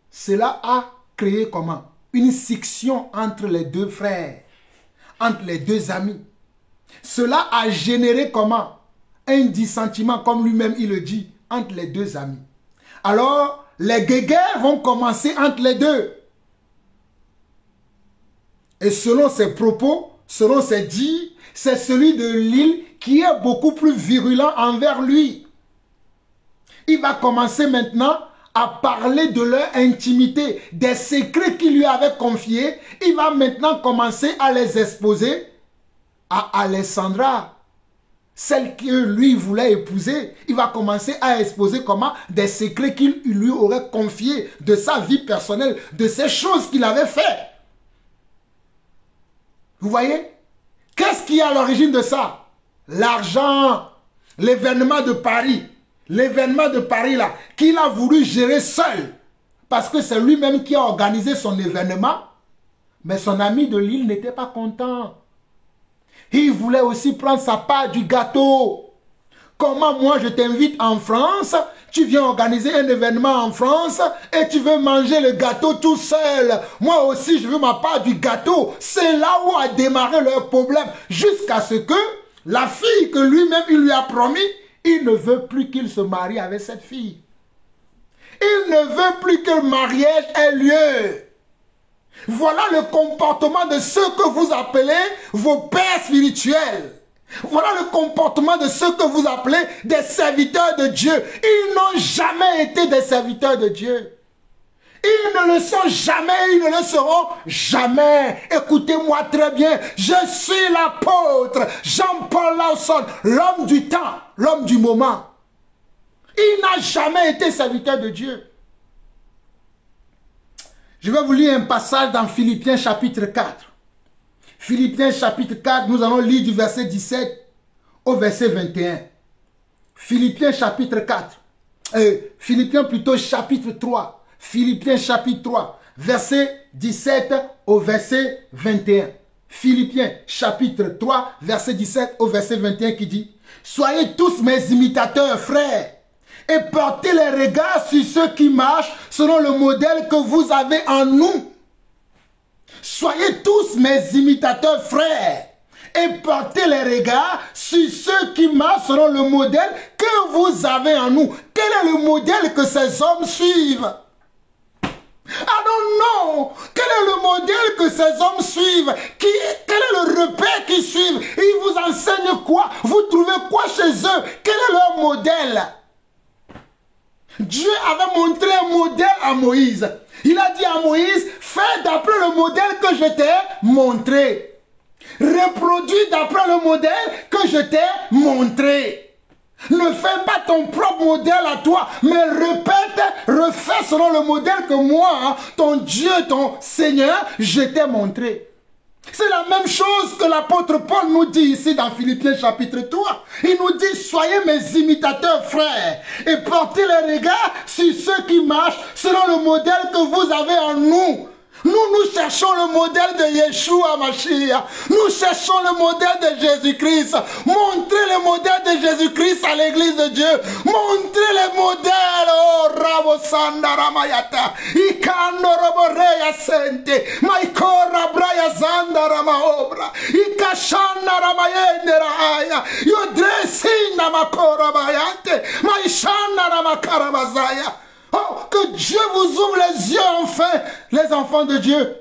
cela a créé comment? Une scission entre les deux frères, entre les deux amis. Cela a généré comment? Un dissentiment, comme lui-même il le dit, entre les deux amis. Alors, les guéguerres vont commencer entre les deux. Et selon ses propos, selon ses dires, c'est celui de Lille qui est beaucoup plus virulent envers lui. Il va commencer maintenant à parler de leur intimité, des secrets qu'il lui avait confiés. Il va maintenant commencer à les exposer à Alessandra, celle que lui voulait épouser. Il va commencer à exposer comment des secrets qu'il lui aurait confiés de sa vie personnelle, de ces choses qu'il avait fait. Vous voyez? Qu'est-ce qui est à l'origine de ça? L'argent, l'événement de Paris. L'événement de Paris là, qu'il a voulu gérer seul. Parce que c'est lui-même qui a organisé son événement. Mais son ami de Lille n'était pas content. Il voulait aussi prendre sa part du gâteau. Comment moi je t'invite en France, tu viens organiser un événement en France et tu veux manger le gâteau tout seul. Moi aussi je veux ma part du gâteau. C'est là où a démarré leur problème. Jusqu'à ce que la fille que lui-même il lui a promis, il ne veut plus qu'il se marie avec cette fille. Il ne veut plus que le mariage ait lieu. Voilà le comportement de ceux que vous appelez vos pères spirituels. Voilà le comportement de ceux que vous appelez des serviteurs de Dieu. Ils n'ont jamais été des serviteurs de Dieu. Ils ne le sont jamais, ils ne le seront jamais. Écoutez-moi très bien, je suis l'apôtre Jean-Paul Lawson, l'homme du temps, l'homme du moment. Il n'a jamais été serviteur de Dieu. Je vais vous lire un passage dans Philippiens chapitre 4. Philippiens chapitre 4, nous allons lire du verset 17 au verset 21. Philippiens chapitre 4. Philippiens plutôt chapitre 3. Philippiens chapitre 3, verset 17 au verset 21. Philippiens chapitre 3, verset 17 au verset 21 qui dit: soyez tous mes imitateurs, frères, et portez les regards sur ceux qui marchent selon le modèle que vous avez en nous. Soyez tous mes imitateurs, frères, et portez les regards sur ceux qui marchent selon le modèle que vous avez en nous. Quel est le modèle que ces hommes suivent? I don't know. Quel est le modèle que ces hommes suivent? Quel est le repère qu'ils suivent? Ils vous enseignent quoi? Vous trouvez quoi chez eux? Quel est leur modèle? Dieu avait montré un modèle à Moïse. Il a dit à Moïse: fais d'après le modèle que je t'ai montré. Reproduis d'après le modèle que je t'ai montré. Ne fais pas ton propre modèle à toi, mais répète, refais selon le modèle que moi, ton Dieu, ton Seigneur, je t'ai montré. C'est la même chose que l'apôtre Paul nous dit ici dans Philippiens chapitre 3. Il nous dit: soyez mes imitateurs, frères, et portez les regards sur ceux qui marchent selon le modèle que vous avez en nous. Nous cherchons le modèle de Yeshua Mashiach. Nous cherchons le modèle de Jésus-Christ. Montrez le modèle de Jésus-Christ à l'église de Dieu. Montrez le modèle. Oh, Rabo Sandara Mayata. Ikano Roboreya Sente. Maikora Braya Zandara Maobra. Ikashana Ramayendera Aya. Yodresina Makora Bayante. Maishana Ramakarabazaya. Oh, que Dieu vous ouvre les yeux enfin, les enfants de Dieu.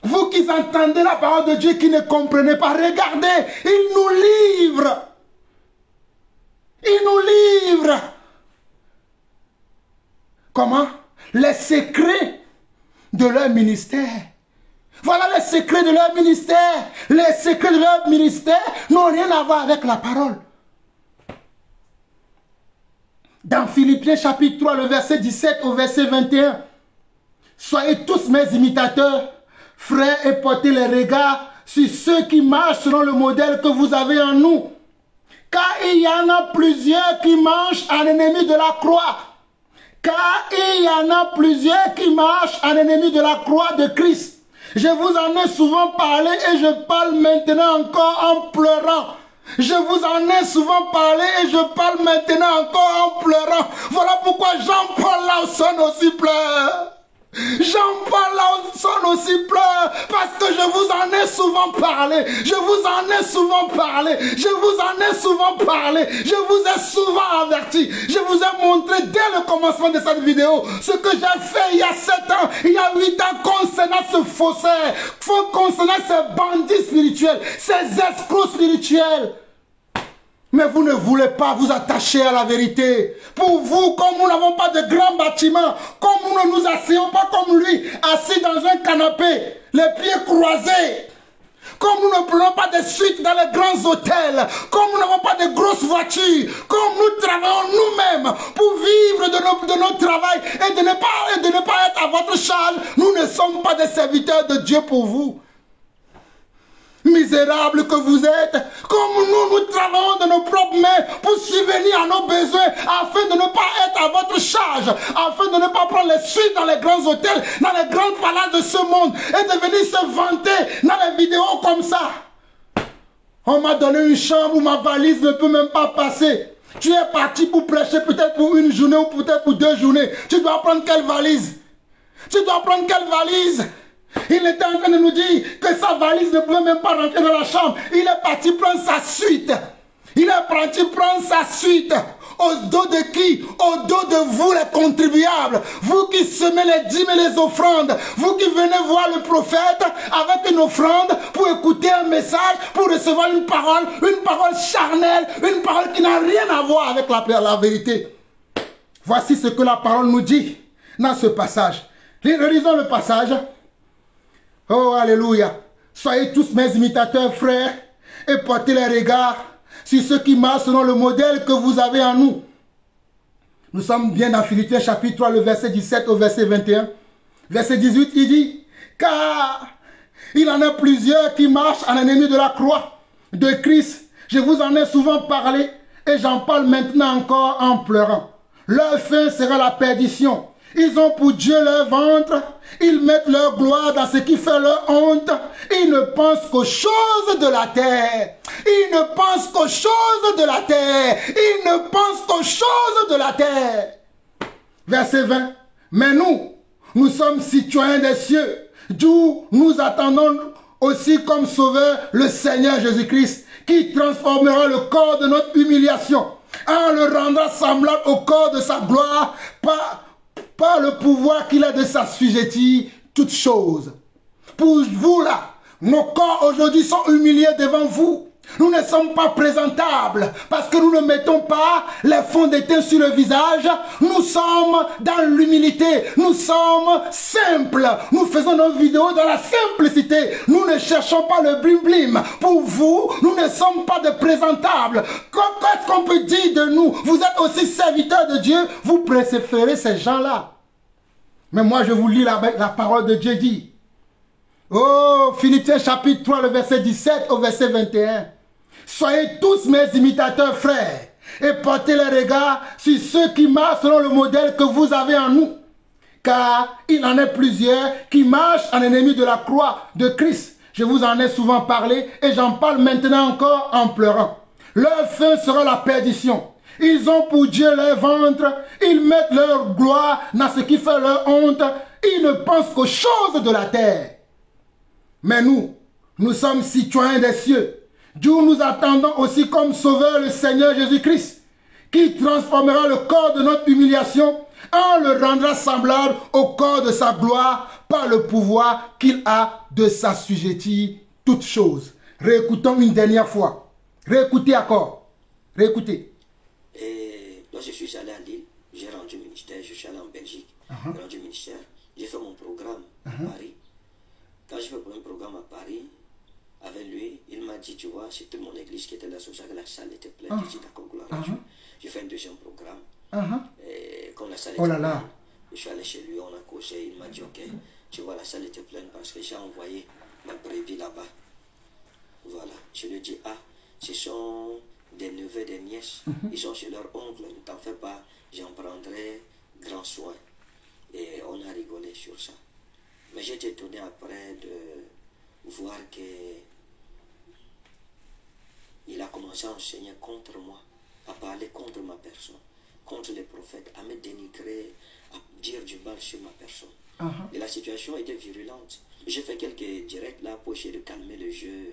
Vous qui entendez la parole de Dieu, qui ne comprenez pas, regardez, il nous livre. Il nous livre. Comment? Les secrets de leur ministère. Voilà les secrets de leur ministère. Les secrets de leur ministère n'ont rien à voir avec la parole. Dans Philippiens chapitre 3, le verset 17 au verset 21. Soyez tous mes imitateurs, frères, et portez les regards sur ceux qui marchent selon le modèle que vous avez en nous. Car il y en a plusieurs qui marchent en ennemi de la croix. Car il y en a plusieurs qui marchent en ennemi de la croix de Christ. Je vous en ai souvent parlé et je parle maintenant encore en pleurant. Je vous en ai souvent parlé et je parle maintenant encore en pleurant. Voilà pourquoi Jean-Paul Lawson aussi pleure. Jean-Paul Lawson aussi pleure parce que je vous en ai souvent parlé. Je vous en ai souvent parlé. Je vous en ai souvent parlé. Je vous ai souvent averti. Je vous ai montré dès le commencement de cette vidéo ce que j'ai fait il y a 7 ans, il y a 8 ans concernant ce faussaire, concernant ces bandits spirituels, ces escrocs spirituels. Mais vous ne voulez pas vous attacher à la vérité. Pour vous, comme nous n'avons pas de grands bâtiments, comme nous ne nous asseyons pas comme lui, assis dans un canapé, les pieds croisés, comme nous ne prenons pas de suites dans les grands hôtels, comme nous n'avons pas de grosses voitures, comme nous travaillons nous-mêmes pour vivre de notre travail et de ne pas être à votre charge, nous ne sommes pas des serviteurs de Dieu pour vous. Misérables que vous êtes, comme nous travaillons de nos propres mains pour subvenir à nos besoins, afin de ne pas être à votre charge, afin de ne pas prendre les suites dans les grands hôtels, dans les grandes palaces de ce monde, et de venir se vanter dans les vidéos comme ça. On m'a donné une chambre où ma valise ne peut même pas passer. Tu es parti pour prêcher peut-être pour une journée ou peut-être pour 2 journées. Tu dois prendre quelle valise? Tu dois prendre quelle valise? Il était en train de nous dire que sa valise ne pouvait même pas rentrer dans la chambre. Il est parti prendre sa suite. Il est parti prendre sa suite. Au dos de qui? Au dos de vous les contribuables. Vous qui semez les dîmes et les offrandes. Vous qui venez voir le prophète avec une offrande pour écouter un message, pour recevoir une parole charnelle, une parole qui n'a rien à voir avec la vérité. Voici ce que la parole nous dit dans ce passage. Relisons le passage. Oh, alléluia. Soyez tous mes imitateurs, frères, et portez les regards sur ceux qui marchent selon le modèle que vous avez en nous. Nous sommes bien dans Philippiens chapitre 3, le verset 17 au verset 21. Verset 18, il dit, car il en a plusieurs qui marchent en ennemi de la croix de Christ. Je vous en ai souvent parlé et j'en parle maintenant encore en pleurant. Leur fin sera la perdition. Ils ont pour Dieu leur ventre, ils mettent leur gloire dans ce qui fait leur honte, ils ne pensent qu'aux choses de la terre, ils ne pensent qu'aux choses de la terre, ils ne pensent qu'aux choses de la terre. Verset 20, mais nous sommes citoyens des cieux, d'où nous attendons aussi comme sauveur le Seigneur Jésus-Christ, qui transformera le corps de notre humiliation, en le rendant semblable au corps de sa gloire, par le pouvoir qu'il a de s'assujettir toutes choses. Pour vous là, nos corps aujourd'hui sont humiliés devant vous. Nous ne sommes pas présentables parce que nous ne mettons pas les fonds de teint sur le visage. Nous sommes dans l'humilité. Nous sommes simples. Nous faisons nos vidéos dans la simplicité. Nous ne cherchons pas le blim blim. Pour vous, nous ne sommes pas de présentables. Qu'est-ce qu'on peut dire de nous? Vous êtes aussi serviteurs de Dieu. Vous préférez ces gens-là. Mais moi, je vous lis la parole de Dieu dit. Oh, Philippiens chapitre 3, le verset 17 au verset 21. Soyez tous mes imitateurs, frères, et portez les regards sur ceux qui marchent selon le modèle que vous avez en nous. Car il en est plusieurs qui marchent en ennemis de la croix de Christ. Je vous en ai souvent parlé et j'en parle maintenant encore en pleurant. Leur fin sera la perdition. Ils ont pour Dieu leur ventre, ils mettent leur gloire dans ce qui fait leur honte, ils ne pensent qu'aux choses de la terre. Mais nous sommes citoyens des cieux, d'où nous attendons aussi comme sauveur le Seigneur Jésus-Christ, qui transformera le corps de notre humiliation en le rendra semblable au corps de sa gloire par le pouvoir qu'il a de s'assujettir toutes choses. Réécoutons une dernière fois. Réécoutez encore. Réécoutez. Et là, je suis allé à Lille, j'ai rendu ministère, je suis allé en Belgique, rendu ministère, j'ai fait mon programme à Paris. Quand je fais mon programme à Paris, avec lui, il m'a dit, tu vois, c'était mon église qui était là, sur la salle était pleine, je dis d'accord, gloire à Dieu. J'ai fait un deuxième programme, et quand la salle était pleine, je suis allé chez lui, on a causé, il m'a dit, ok, tu vois, la salle était pleine parce que j'ai envoyé ma brebis là-bas. Voilà, je lui ai dit, ah, ce sont des neveux, des nièces, ils sont chez leur oncle, ne t'en fais pas, j'en prendrai grand soin. Et on a rigolé sur ça. Mais j'étais étonné après de voir qu'il a commencé à enseigner contre moi, à parler contre ma personne, contre les prophètes, à me dénigrer, à dire du mal sur ma personne. Et la situation était virulente. J'ai fait quelques directs là pour essayer de calmer le jeu,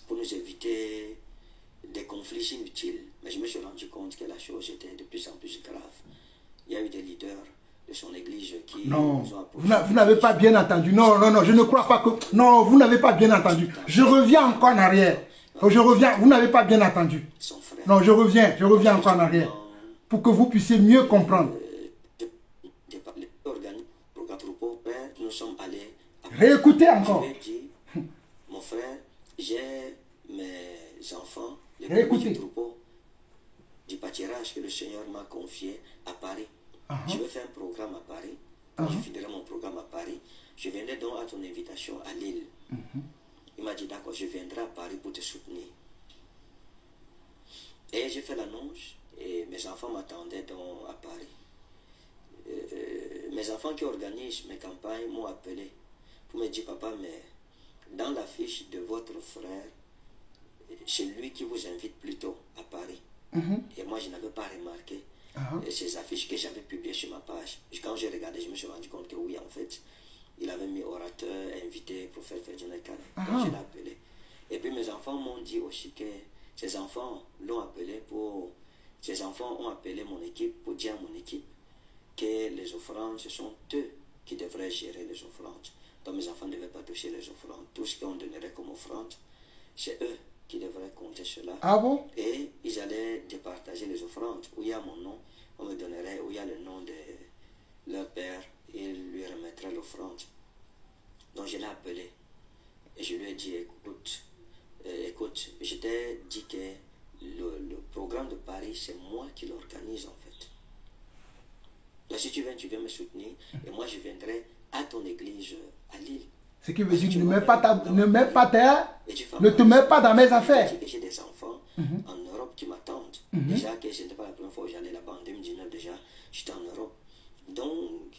pour nous éviter des conflits inutiles. Mais je me suis rendu compte que la chose était de plus en plus grave. Il y a eu des leaders de son église qui nous ont approchés. Vous n'avez pas bien entendu. Non, non, non, je ne crois pas que... Non, vous n'avez pas bien entendu. Je reviens encore en arrière. Je reviens, vous n'avez pas bien entendu. Non, je reviens encore en arrière. Pour que vous puissiez mieux comprendre. Nous sommes allés... Réécoutez encore. Je lui ai dit, mon frère, j'ai mes enfants, les Réécoutez. petits troupeaux du pâturage que le Seigneur m'a confié à Paris. Je vais faire un programme à Paris. Quand je finirai mon programme à Paris, je viendrai donc à ton invitation à Lille. Il m'a dit, d'accord, je viendrai à Paris pour te soutenir. Et j'ai fait l'annonce et mes enfants m'attendaient donc à Paris. Mes enfants qui organisent mes campagnes m'ont appelé pour me dire, papa, mais dans la fiche de votre frère, c'est lui qui vous invite plutôt à Paris. Et moi, je n'avais pas remarqué ces affiches que j'avais publiées sur ma page. Quand j'ai regardé, je me suis rendu compte que oui, en fait, il avait mis orateur, invité, prophète Ferdinand Kane. Donc je l'ai appelé. Et puis mes enfants m'ont dit aussi que ces enfants l'ont appelé pour... Ces enfants ont appelé mon équipe pour dire à mon équipe que les offrandes, ce sont eux qui devraient gérer les offrandes. Donc mes enfants ne devaient pas toucher les offrandes. Tout ce qu'on donnerait comme offrande, c'est eux qui devraient compter cela. Ah bon? Et ils allaient départager les offrandes. Où il y a mon nom, on me donnerait, où il y a le nom de leur père, et il lui remettrait l'offrande. Donc je l'ai appelé. Et je lui ai dit, écoute, je t'ai dit que le programme de Paris, c'est moi qui l'organise en fait. Donc si tu viens me soutenir, et moi je viendrai à ton église à Lille. Ce qui veut dire que ne te mets pas dans mes affaires. J'ai des enfants en Europe qui m'attendent. Déjà que ce n'était pas la première fois où j'allais là-bas en 2019 déjà, j'étais en Europe. Donc,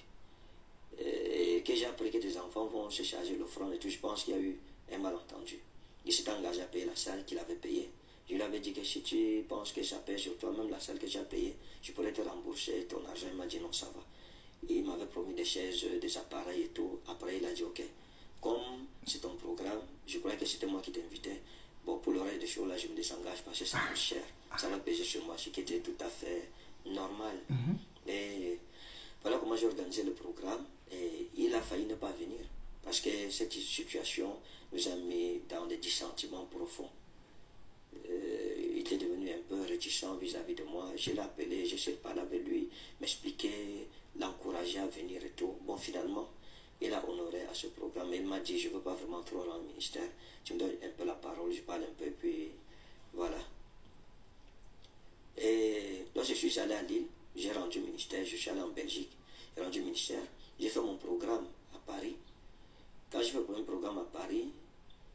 que j'ai appris que des enfants vont se charger l'offrande et tout, je pense qu'il y a eu un malentendu. Il s'est engagé à payer la salle qu'il avait payée. Je lui avais dit que si tu penses que ça paye sur toi, même la salle que j'ai payée, je pourrais te rembourser ton argent. Il m'a dit non, ça va. Il m'avait promis des chaises, des appareils et tout. Après, il a dit ok. Comme c'est ton programme, je croyais que c'était moi qui t'invitais. Bon, pour le reste des choses, là, je me désengage parce que ça coûte cher. Ça va peser sur moi, ce qui était tout à fait normal. Et voilà comment j'ai organisé le programme. Et il a failli ne pas venir. Parce que cette situation nous a mis dans des dissentiments profonds. Il était devenu un peu réticent vis-à-vis de moi. Je l'ai appelé, j'essaie de parler avec lui, m'expliquer, l'encourager à venir et tout. Bon, finalement, il a honoré à ce programme. Il m'a dit, je ne veux pas vraiment trop rendre le ministère. Tu me donnes un peu la parole, je parle un peu, puis voilà. Et donc, je suis allé à Lille, j'ai rendu ministère, je suis allé en Belgique, j'ai rendu ministère, j'ai fait mon programme à Paris. Quand j'ai fait mon programme à Paris,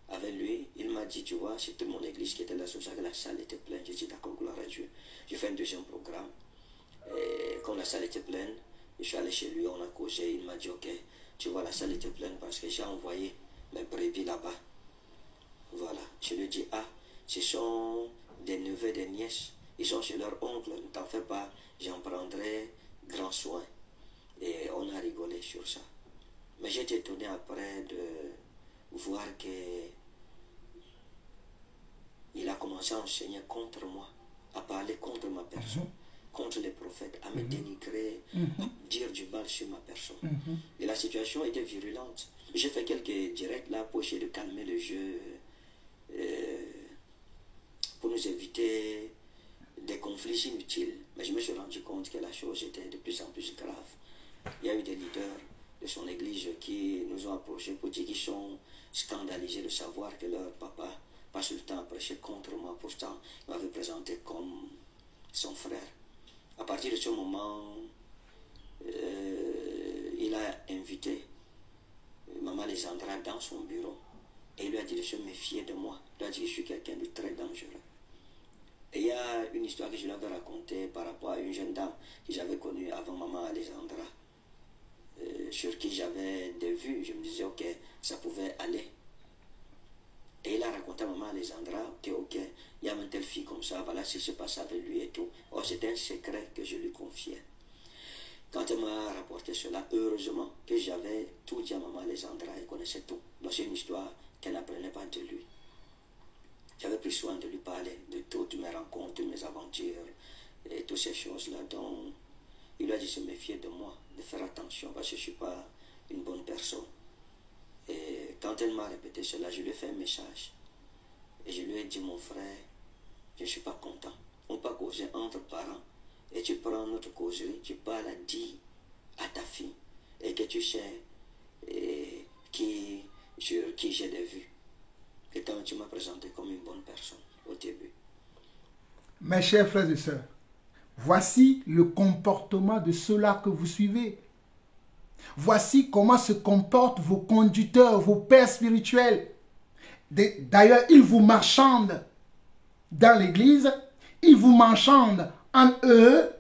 avec lui, il m'a dit, tu vois, c'est toute mon église qui était là, c'est ça que la salle était pleine. J'ai dit, d'accord, gloire à Dieu. J'ai fait un deuxième programme. Et quand la salle était pleine, je suis allé chez lui, on a causé, il m'a dit, ok, tu vois, la salle était pleine parce que j'ai envoyé mes brebis là-bas. Voilà. Je lui ai dit, ah, ce sont des neveux, des nièces. Ils sont chez leur oncle, ne t'en fais pas, j'en prendrai grand soin. Et on a rigolé sur ça. Mais j'ai été étonné après de voir que il a commencé à enseigner contre moi, à parler contre ma personne, contre les prophètes, à me dénigrer, à dire du mal sur ma personne. Et la situation était virulente. J'ai fait quelques directs là pour essayer de calmer le jeu, pour nous éviter des conflits inutiles. Mais je me suis rendu compte que la chose était de plus en plus grave. Il y a eu des leaders de son église qui nous ont approchés pour dire qu'ils sont scandalisés de savoir que leur papa passe le temps à prêcher contre moi. Pourtant, il m'avait présenté comme son frère. À partir de ce moment, il a invité Maman Lésandra dans son bureau et il lui a dit de se méfier de moi. Il lui a dit que je suis quelqu'un de très dangereux. Et il y a une histoire que je lui avais racontée par rapport à une jeune dame que j'avais connue avant Maman Alexandra, sur qui j'avais des vues. Je me disais, ok, ça pouvait aller. Et il a raconté à Maman Alexandra, ok, il y a une telle fille comme ça, voilà ce qui se passe avec lui et tout. Or, c'était un secret que je lui confiais. Quand elle m'a rapporté cela, heureusement que j'avais tout dit à maman Alexandra, elle connaissait tout. Donc c'est une histoire qu'elle n'apprenait pas de lui. J'avais pris soin de lui parler de toutes mes rencontres, de mes aventures et toutes ces choses-là. Donc il lui a dit de se méfier de moi, de faire attention parce que je ne suis pas une bonne personne. Et quand elle m'a répété cela, je lui ai fait un message. Et je lui ai dit, mon frère, je ne suis pas content. On peut causer entre parents. Et tu prends notre causerie, tu parles à dire à ta fille. Et que tu sais sur qui j'ai des vues. Et quand tu m'as présenté comme une bonne personne au début. Mes chers frères et sœurs, voici le comportement de ceux-là que vous suivez. Voici comment se comportent vos conducteurs, vos pères spirituels. D'ailleurs, ils vous marchandent dans l'église, ils vous marchandent en eux.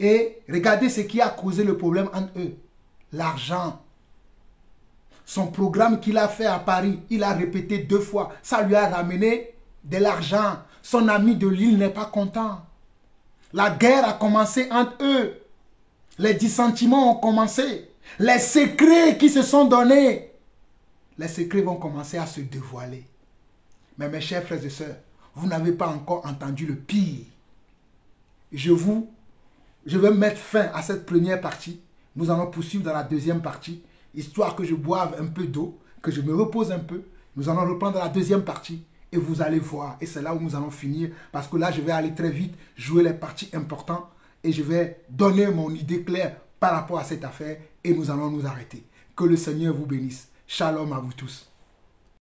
Et regardez ce qui a causé le problème en eux. L'argent. Son programme qu'il a fait à Paris, il a répété 2 fois. Ça lui a ramené de l'argent. Son ami de Lille n'est pas content. La guerre a commencé entre eux. Les dissentiments ont commencé. Les secrets qui se sont donnés. Les secrets vont commencer à se dévoiler. Mais mes chers frères et sœurs, vous n'avez pas encore entendu le pire. Je vais mettre fin à cette première partie. Nous allons poursuivre dans la deuxième partie. Histoire que je boive un peu d'eau, que je me repose un peu. Nous allons reprendre la deuxième partie. Et vous allez voir. Et c'est là où nous allons finir. Parce que là, je vais aller très vite, jouer les parties importantes. Et je vais donner mon idée claire par rapport à cette affaire. Et nous allons nous arrêter. Que le Seigneur vous bénisse. Shalom à vous tous.